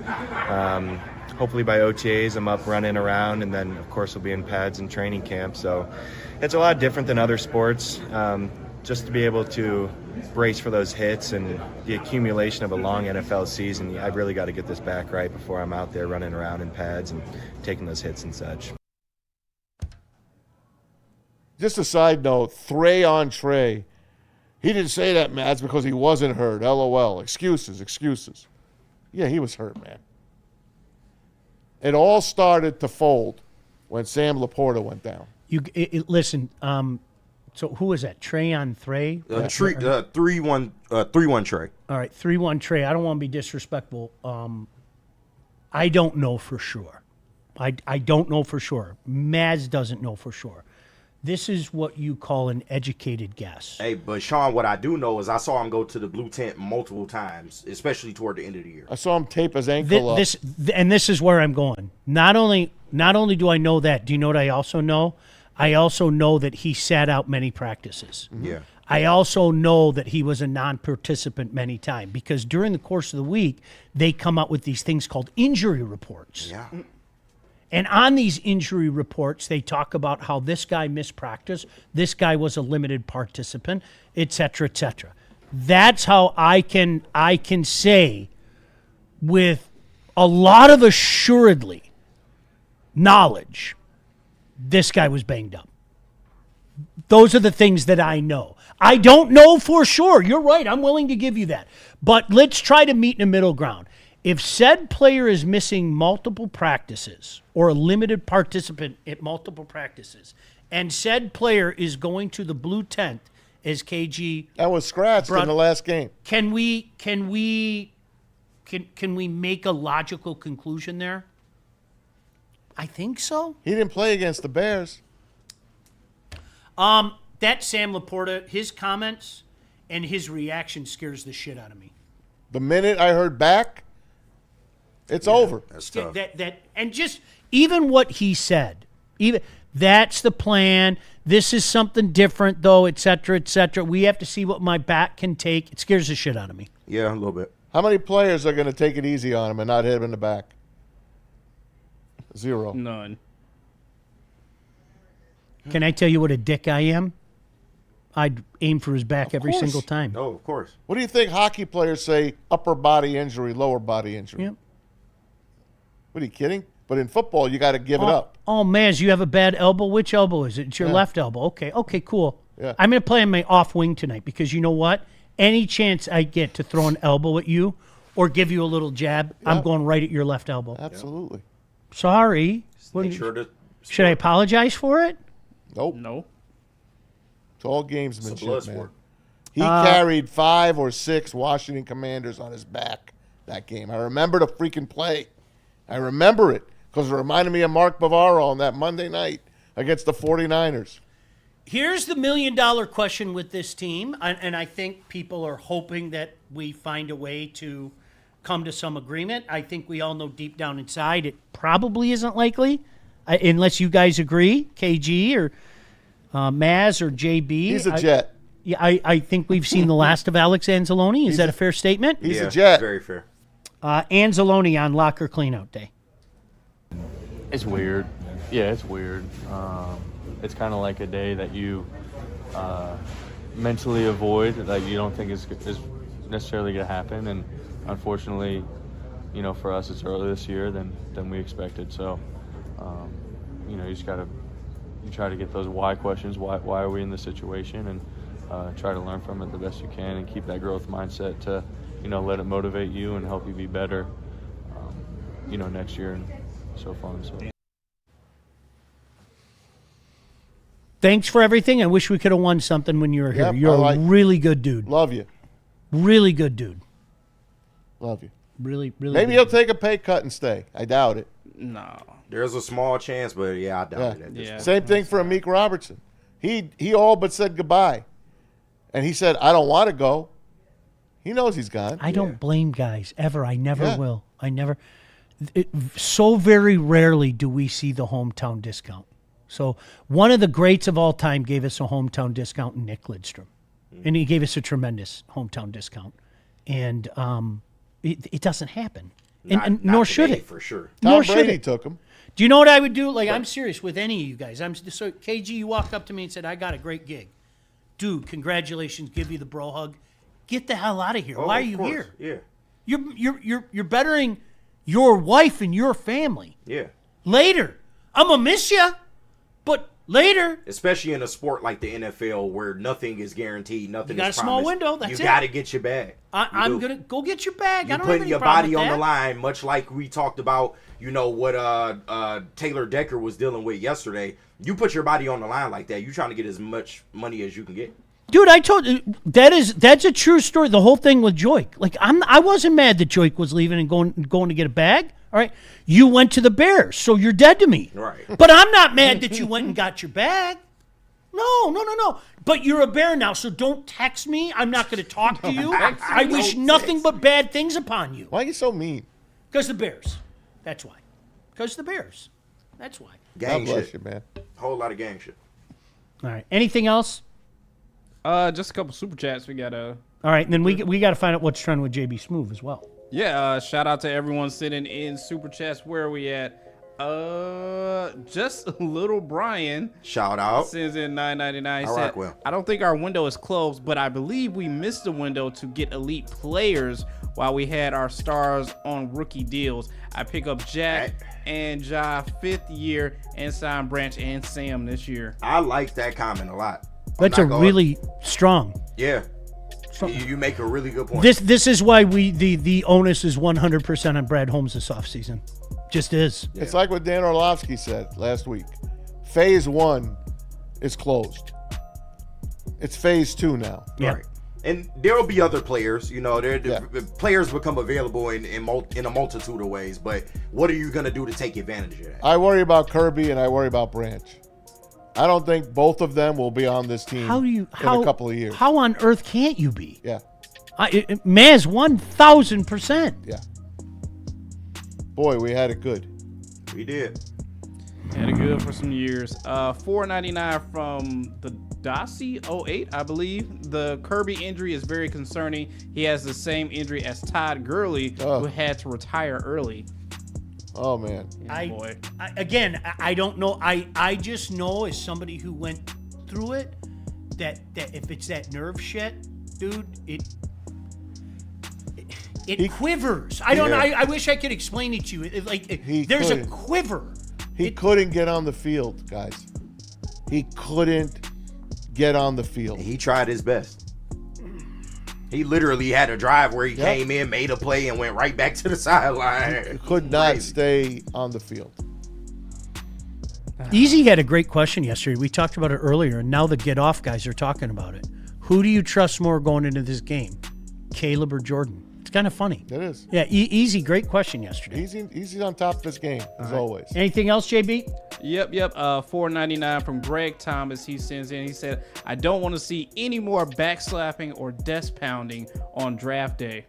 Hopefully by OTAs, I'm up running around, and then, of course, we'll be in pads and training camp. So it's a lot different than other sports. Just to be able to brace for those hits and the accumulation of a long NFL season, I've really got to get this back right before I'm out there running around in pads and taking those hits and such. Just a side note, Trey on Trey. He didn't say that, Mads, because he wasn't hurt. LOL. Excuses. Yeah, he was hurt, man. It all started to fold when Sam Laporta went down. Listen, so who was that? Trey on Trey? 3-1 Trey. All right, 3-1 Trey. I don't want to be disrespectful. I don't know for sure. I don't know for sure. Mads doesn't know for sure. This is what you call an educated guess. Hey, but Sean, what I do know is I saw him go to the blue tent multiple times, especially toward the end of the year. I saw him tape his ankle up. This is where I'm going. Not only do I know that, do you know what I also know? I also know that he sat out many practices. Yeah. I also know that he was a non-participant many times because during the course of the week, they come out with these things called injury reports. Yeah. And on these injury reports, they talk about how this guy missed practice, this guy was a limited participant, et cetera, et cetera. That's how I can say with a lot of assuredly knowledge, this guy was banged up. Those are the things that I know. I don't know for sure. You're right. I'm willing to give you that. But let's try to meet in a middle ground. If said player is missing multiple practices or a limited participant at multiple practices, and said player is going to the blue tent as KG that was scratched in the last game. Can we make a logical conclusion there? I think so. He didn't play against the Bears. That Sam Laporta, his comments and his reaction scares the shit out of me. The minute I heard back, it's over. That's tough. And just even what he said, even that's the plan. This is something different, though, et cetera, et cetera. We have to see what my back can take. It scares the shit out of me. Yeah, a little bit. How many players are going to take it easy on him and not hit him in the back? Zero. None. Can I tell you what a dick I am? I'd aim for his back every single time. Oh, of course. What do you think hockey players say? Upper body injury, lower body injury. Yep. What are you kidding? But in football, you got to give it up. Oh, man, you have a bad elbow? Which elbow is it? It's your left elbow. Okay, cool. Yeah. I'm going to play on my off wing tonight because you know what? Any chance I get to throw an elbow at you or give you a little jab, I'm going right at your left elbow. Absolutely. Sorry. Make sure to Should I apologize for it? Nope. No. It's all It's a gamesmanship, blood man. sport. He carried 5 or 6 Washington Commanders on his back that game. I remember the freaking play. I remember it because it reminded me of Mark Bavaro on that Monday night against the 49ers. Here's the $1 million question with this team, and I think people are hoping that we find a way to come to some agreement. I think we all know deep down inside it probably isn't likely, unless you guys agree, KG or Maz or JB. He's a Jet. Yeah, I think we've seen the last of Alex Anzalone. Is that a fair statement? He's a Jet. Very fair. Anzalone on locker cleanout day. It's weird. Yeah, it's weird. It's kind of like a day that you mentally avoid, that you don't think is necessarily going to happen. And unfortunately, for us, it's earlier this year than we expected. So, you just got to try to get those why questions. Why are we in this situation? And try to learn from it the best you can and keep that growth mindset to, let it motivate you and help you be better, next year and so fun. So. Thanks for everything. I wish we could have won something when you were here. Yep, You're a really good dude. Love you. Really good dude. Love you. Really, really. Maybe he'll take a pay cut and stay. I doubt it. No. There's a small chance, but I doubt it. At this point. Same thing for Amik Robertson. He all but said goodbye. And he said, I don't want to go. He knows he's gone. I don't blame guys ever. I never will. I never. So very rarely do we see the hometown discount. So one of the greats of all time gave us a hometown discount in Nick Lidstrom. And he gave us a tremendous hometown discount. And it doesn't happen. And nor should it. For sure. Nor Tom should Brady it. took him. Do you know what I would do? Like, I'm serious with any of you guys. So KG, you walked up to me and said, I got a great gig. Dude, congratulations. Give you the bro hug. Get the hell out of here. Why are you here? Yeah. You're bettering your wife and your family. Yeah. Later. I'm going to miss you. But later. Especially in a sport like the NFL where nothing is guaranteed, nothing You got is a small promised. window, that's you it. got to get your bag. I'm going to go get your bag. You're I don't have putting any your problem body with on that. the line, much like we talked about, what Taylor Decker was dealing with yesterday. You put your body on the line like that, you're trying to get as much money as you can get. Dude, I told you that's a true story. The whole thing with Joik. Like I wasn't mad that Joik was leaving and going to get a bag. All right, you went to the Bears, so you're dead to me. Right. But I'm not mad that you went and got your bag. No. But you're a Bear now, so don't text me. I'm not going to talk to you. I wish nothing but bad things upon you. Why are you so mean? Because the Bears. That's why. Because the Bears. That's why. Gang God bless shit. you, man. Whole lot of gang shit. All right. Anything else? Just a couple super chats. We got All right, and then we got to find out what's trending with JB Smoove as well. shout out to everyone sitting in super chats. Where are we at? Just little Brian. Shout out. Sends in $9.99. He All said, right, well. I don't think our window is closed, but I believe we missed the window to get elite players while we had our stars on rookie deals. I pick up Jack and Ja 5th year and sign Branch and Sam this year. I like that comment a lot. That's a really strong. Yeah. You make a really good point. This is why the onus is 100% on Brad Holmes this offseason. Just is. It's like what Dan Orlovsky said last week. Phase 1 is closed. It's phase 2 now. Yeah. Right. And there will be other players, players become available in a multitude of ways, but what are you going to do to take advantage of that? I worry about Kirby and I worry about Branch. I don't think both of them will be on this team in a couple of years. How on earth can't you be? Yeah. Maz 1,000%. Yeah. Boy, we had it good. We did. Had it good for some years. $4.99 from the Dossie 08, I believe. The Kirby injury is very concerning. He has the same injury as Todd Gurley, who had to retire early. Oh man. Boy. I don't know. I just know as somebody who went through it that if it's that nerve shit, dude, it quivers. I don't know. I wish I could explain it to you. There's a quiver. He couldn't get on the field, guys. He couldn't get on the field. He tried his best. He literally had a drive where he came in, made a play, and went right back to the sideline. He could not stay on the field. Easy had a great question yesterday. We talked about it earlier, and now the Get Off guys are talking about it. Who do you trust more going into this game, Caleb or Jordan? It's kind of funny. It is. Yeah, Easy, great question yesterday. Easy's on top of his game, as always. Anything else, JB? Yep. $4.99 from Greg Thomas. He sends in. He said, "I don't want to see any more backslapping or desk pounding on draft day."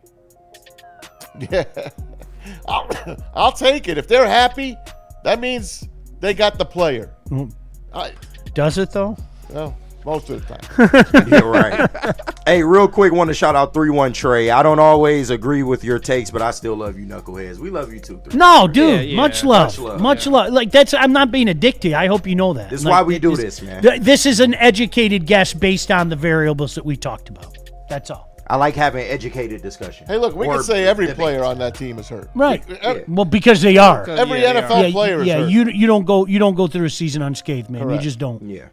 Yeah, I'll take it. If they're happy, that means they got the player. Does it though? Well, most of the time. Yeah, right. Hey, real quick, want to shout out 3-1 Trey. I don't always agree with your takes, but I still love you, knuckleheads. We love you too. 3-1. No, dude, much love. Much love. Like I'm not being a dick to you. I hope you know that. This is why we do this, man. This is an educated guess based on the variables that we talked about. That's all. I like having educated discussion. Hey, look, we can say every player on that team is hurt. Right. Well, because they are. Every NFL player is hurt. You don't go through a season unscathed, man. Correct. You just don't. Yeah.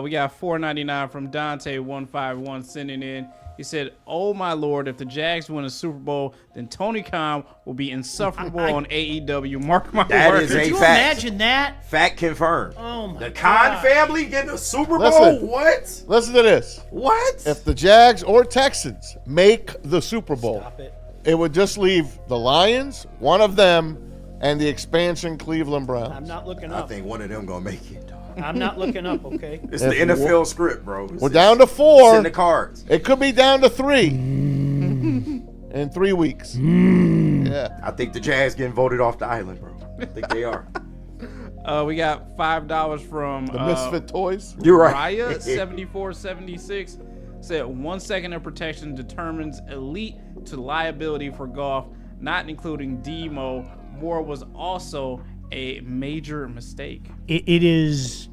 We got $4.99 from Dante151 sending in. He said, "Oh my Lord, if the Jags win a Super Bowl, then Tony Khan will be insufferable on AEW. Mark my That words." is a Could you fact. imagine that? Fact confirmed. Oh my The Khan God. family getting a Super Bowl? Listen. What? Listen to this. What? If the Jags or Texans make the Super Bowl, it would just leave the Lions, one of them, and the expansion Cleveland Browns. I'm not looking I up. think one of them gonna make it. I'm not looking up, okay? It's the NFL script, bro. We're down to 4. It's in the cards. It could be down to 3 in 3 weeks. Yeah. I think the Jags getting voted off the island, bro. I think they are. We got $5 from The Misfit Toys. You're right. Raya 7476 said 1 second of protection determines elite to liability for golf, not including Demo. Moore was also a major mistake. It is.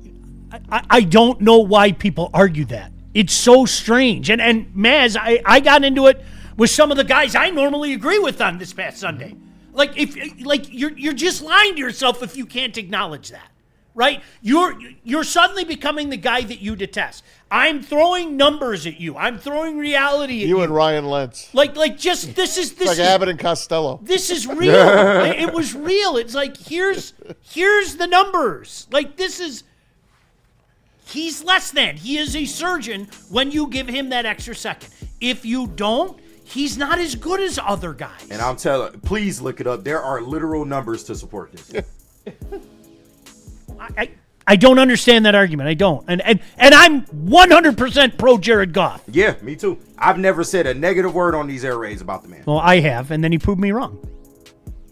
I don't know why people argue that. It's so strange. And Maz, I got into it with some of the guys I normally agree with on this past Sunday. You're just lying to yourself if you can't acknowledge that, right? You're suddenly becoming the guy that you detest. I'm throwing numbers at you. I'm throwing reality at you. You and Ryan Lentz. This is Like Abbott and Costello. This is real. It was real. It's like here's the numbers. He's less than. He is a surgeon when you give him that extra second. If you don't, he's not as good as other guys. And I'm telling, please look it up. There are literal numbers to support this. I don't understand that argument. I don't. And I'm 100% pro Jared Goff. Yeah, me too. I've never said a negative word on these air raids about the man. Well, I have, and then he proved me wrong.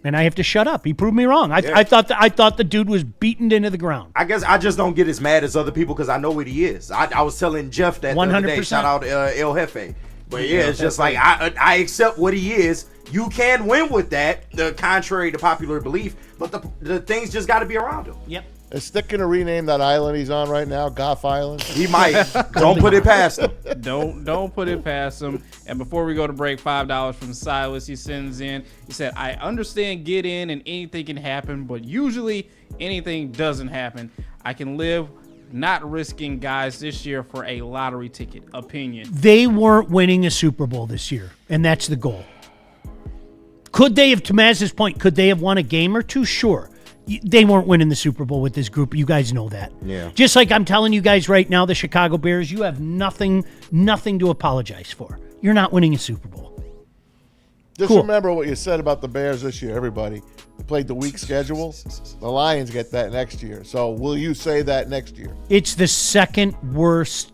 And I have to shut up. He proved me wrong. I thought the dude was beaten into the ground. I guess I just don't get as mad as other people because I know what he is. I was telling Jeff that the other day. 100%. Shout out El Jefe. But yeah, it's just like I accept what he is. You can win with that, contrary to popular belief. But the things just got to be around him. Yep. Is Stick going to rename that island he's on right now Goff Island? He might. Don't put it past him. Don't put it past him. And before we go to break, $5 from Silas. He sends in. He said, "I understand get in and anything can happen, but usually anything doesn't happen. I can live not risking guys this year for a lottery ticket." Opinion. They weren't winning a Super Bowl this year, and that's the goal. Could they have, to Maz's point, could they have won a game or two? Sure. They weren't winning the Super Bowl with this group. You guys know that. Yeah. Just like I'm telling you guys right now, the Chicago Bears, you have nothing to apologize for. You're not winning a Super Bowl. Just remember what you said about the Bears this year, everybody. They played the weak schedule. The Lions get that next year. So will you say that next year? It's the second worst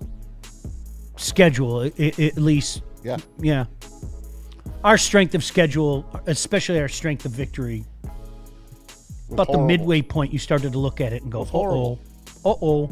schedule, at least. Yeah. Yeah. Our strength of schedule, especially our strength of victory, about the midway point, you started to look at it and go, uh-oh. All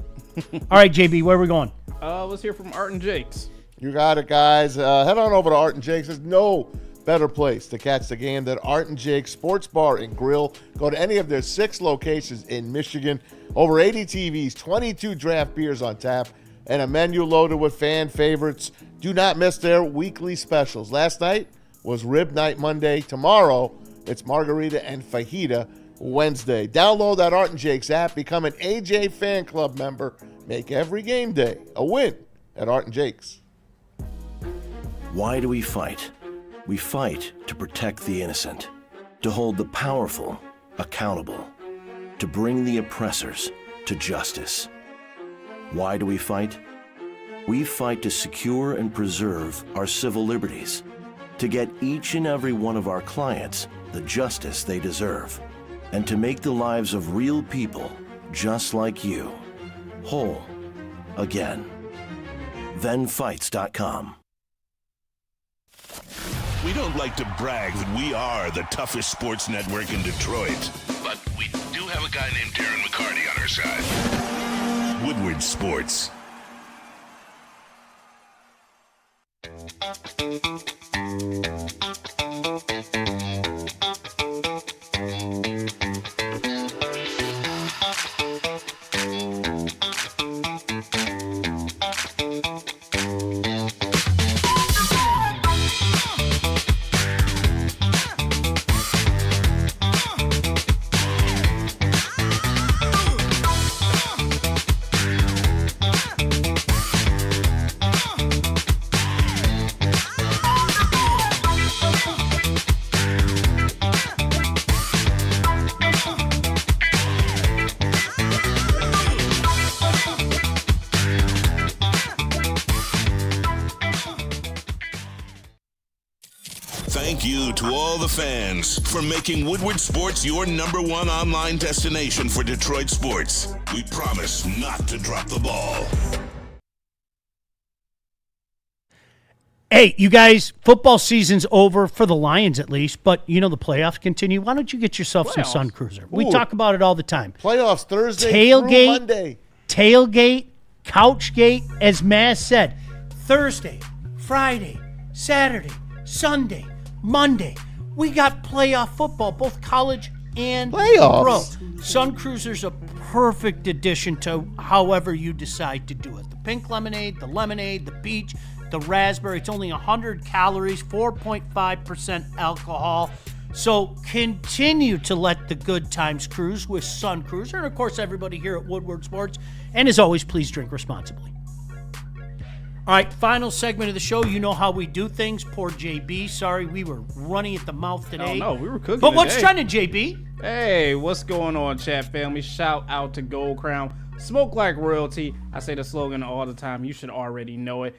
right, JB, where are we going? Let's hear from Art and Jakes. You got it, guys. Head on over to Art and Jake's. There's no better place to catch the game than Art and Jake's Sports Bar and Grill. Go to any of their 6 locations in Michigan. Over 80 TVs, 22 draft beers on tap, and a menu loaded with fan favorites. Do not miss their weekly specials. Last night was Rib Night Monday. Tomorrow, it's Margarita and Fajita Wednesday. Download that Art and Jake's app. Become an AJ Fan Club member. Make every game day a win at Art and Jake's. Why do we fight? We fight to protect the innocent, to hold the powerful accountable, to bring the oppressors to justice. Why do we fight? We fight to secure and preserve our civil liberties, to get each and every one of our clients the justice they deserve, and to make the lives of real people just like you whole again. ThenFights.com. We don't like to brag that we are the toughest sports network in Detroit, but we do have a guy named Darren McCarty on our side. Woodward Sports. Thank you to all the fans for making Woodward Sports your #1 online destination for Detroit sports. We promise not to drop the ball. Hey, you guys, football season's over for the Lions at least, but you know the playoffs continue. Why don't you get yourself some Sun Cruiser? We talk about it all the time. Playoffs Thursday through Monday. Tailgate, Couchgate, as Maz said, Thursday, Friday, Saturday, Sunday, Monday. We got playoff football, both college and pro. Sun Cruiser's a perfect addition to however you decide to do it. The pink lemonade, the peach, the raspberry. It's only 100 calories, 4.5% alcohol. So continue to let the good times cruise with Sun Cruiser. And, of course, everybody here at Woodward Sports. And, as always, please drink responsibly. All right, final segment of the show. You know how we do things. Poor JB. Sorry, we were running at the mouth today. Oh, no, we were cooking But what's today. trending, JB? Hey, what's going on, chat family? Shout out to Gold Crown. Smoke like royalty. I say the slogan all the time. You should already know it.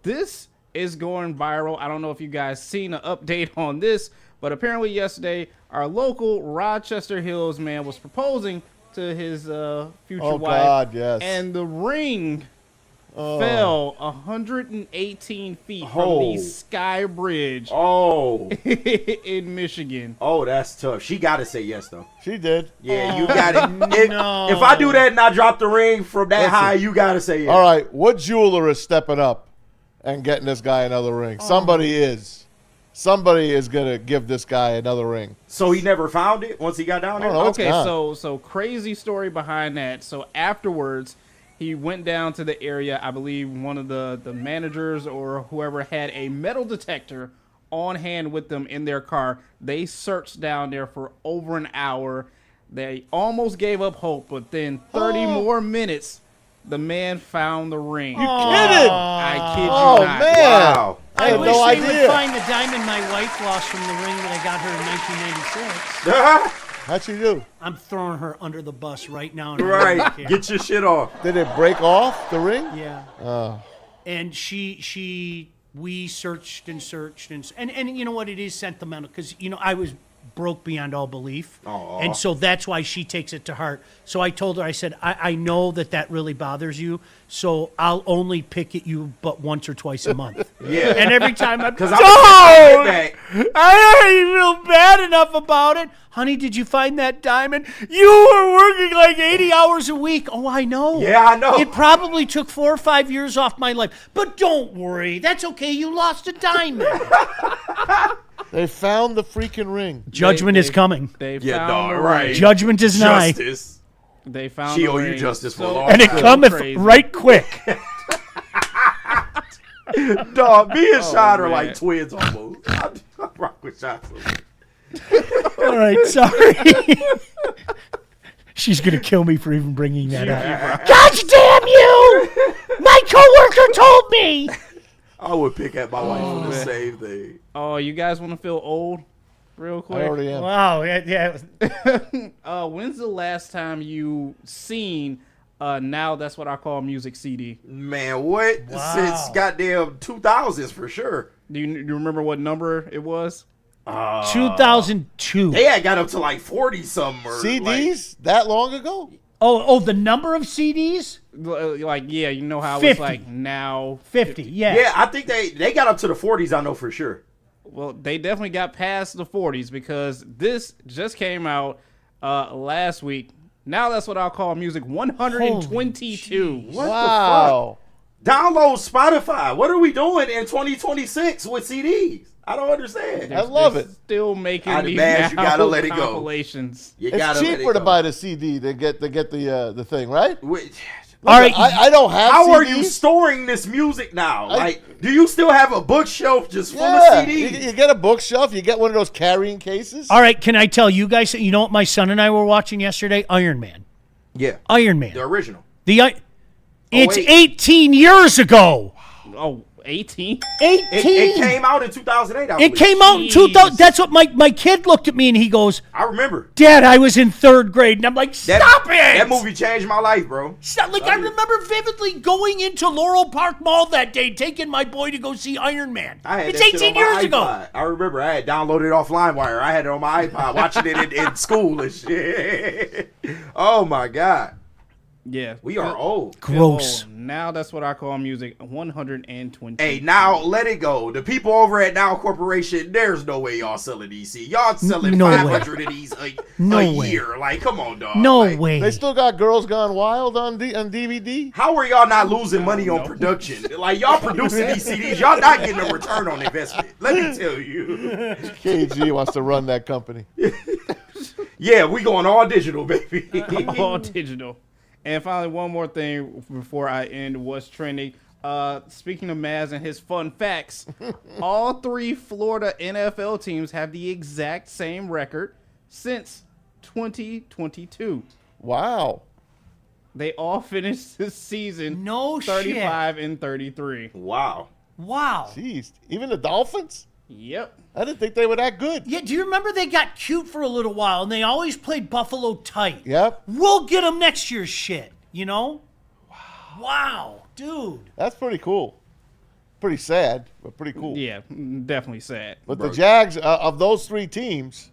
This is going viral. I don't know if you guys seen an update on this, but apparently yesterday, our local Rochester Hills man was proposing to his future wife. Oh, God, yes. And the ring fell 118 feet from the Sky Bridge in Michigan. Oh, that's tough. She got to say yes, though. She did. Yeah, you got it. If I do that and I drop the ring from that high, you got to say yes. All right, what jeweler is stepping up and getting this guy another ring? Somebody is. Somebody is going to give this guy another ring. So he never found it once he got down there? Okay, so crazy story behind that. So afterwards, he went down to the area. I believe one of the managers or whoever had a metal detector on hand with them in their car. They searched down there for over an hour. They almost gave up hope, but then 30 more minutes, the man found the ring. You kidding? I kid you not. Oh, man. Wow. I had wish no they idea. would find the diamond my wife lost from the ring that I got her in 1996. How'd she do? I'm throwing her under the bus right now. Right. Get your shit off. Did it break off, the ring? Yeah. And we searched and searched and you know what, it is sentimental because I was broke beyond all belief. And so that's why she takes it to heart. So I told her, I said, I know that really bothers you, so I'll only pick at you but once or twice a month. Yeah. And every time I feel bad enough about it. Honey, did you find that diamond? You were working like 80 hours a week. Oh, I know. Yeah, I know. It probably took 4 or 5 years off my life. But don't worry. That's okay. You lost a diamond. They found the freaking ring. Judgment is coming. They found the right. Judgment is nigh. Justice. They found She the owe ring. you justice for So- long. And it cometh crazy. right quick. Dog, me and Shad are man. like twins almost. I rock with Shad. All right, sorry. She's going to kill me for even bringing that up. Gosh damn you! My coworker told me! I would pick at my wife for the same thing. Oh, you guys want to feel old real quick? I already am. Wow. Yeah. When's the last time you seen Now That's What I Call Music CD? Man, what? Wow. Since goddamn 2000s for sure. Do you remember what number it was? 2002. They had got up to like 40 something. CDs that long ago? Oh, the number of CDs? Like, yeah, you know how 50. it's like now 50. Yeah. Yeah, I think they got up to the 40s. I know for sure. Well, they definitely got past the 40s because this just came out last week. Now That's What I'll Call Music 122. What the fuck? Download Spotify. What are we doing in 2026 with CDs? I don't understand. I love it. Still making I these you gotta let it go. compilations. You It's gotta let it cheaper to go. buy the CD than get the thing, right? All right, I don't have How CDs. are you storing this music now? Like, do you still have a bookshelf just full of Yeah, CDs? you get a bookshelf. You get one of those carrying cases. All right, can I tell you guys? You know what my son and I were watching yesterday? Iron Man. Yeah. Iron Man. The original. It's wait. 18 years ago. Oh, 18? 18. It came out in 2008. I It believe. came out in 2000. That's what my kid looked at me and he goes, I remember. Dad, I was in 3rd grade. And I'm like, stop it. That movie changed my life, bro. Stop. Like, I remember vividly going into Laurel Park Mall that day, taking my boy to go see Iron Man. I had It's that shit 18 on my years ago. iPod. I remember I had downloaded it off LimeWire. I had it on my iPod, watching it in school and shit. Oh my God. Yeah. We are old. Gross. Now That's What I Call Music 120. Hey, now let it go. The people over at Now Corporation, there's no way y'all selling these. Y'all selling No way. 500 of these a way. year. Like, come on, dog. No Like, way. They still got Girls Gone Wild on DVD. How are y'all not losing money on production? Like, y'all producing these CDs. Y'all not getting a return on investment. Let me tell you. KG wants to run that company. Yeah, we going all digital, baby. All digital. And finally, one more thing before I end what's trending. Speaking of Maz and his fun facts, all 3 Florida NFL teams have the exact same record since 2022. Wow. They all finished this season 35 and 33. Wow. Wow. Jeez. Even the Dolphins? Yep. I didn't think they were that good. Yeah, do you remember they got cute for a little while and they always played Buffalo tight? Yep. We'll get them next year's shit, you know? Wow, dude. That's pretty cool. Pretty sad, but pretty cool. Yeah, definitely sad. But the Jags, of those 3 teams,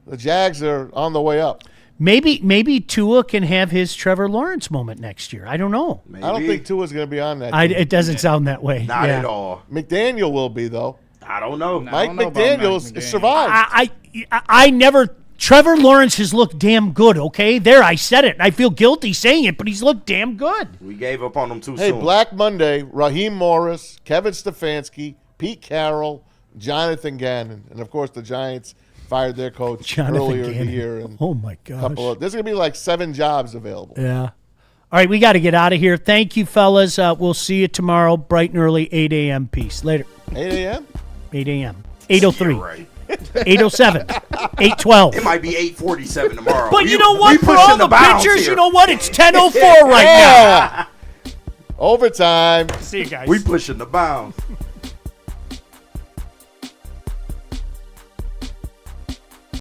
the Jags are on the way up. Maybe Tua can have his Trevor Lawrence moment next year. I don't know. Maybe. I don't think Tua's going to be on that team. It doesn't sound that way. Not at all. McDaniel will be, though. I don't know. Mike McDaniel's survived. I never. Trevor Lawrence has looked damn good. Okay, there I said it. I feel guilty saying it, but he's looked damn good. We gave up on him too Hey, soon. Black Monday, Raheem Morris, Kevin Stefanski, Pete Carroll, Jonathan Gannon, and of course the Giants fired their coach earlier in the year. And oh my gosh! There's gonna be like 7 jobs available. Yeah. All right, we got to get out of here. Thank you, fellas. We'll see you tomorrow, bright and early, 8 a.m. Peace. Later. 8 a.m. 8 a.m. 8:03. Right. 8:07. 8:12. It might be 8:47 tomorrow. But you know what? For all the pictures, you know what? It's 10:04 right now. Overtime. See you guys. We pushing the bounds.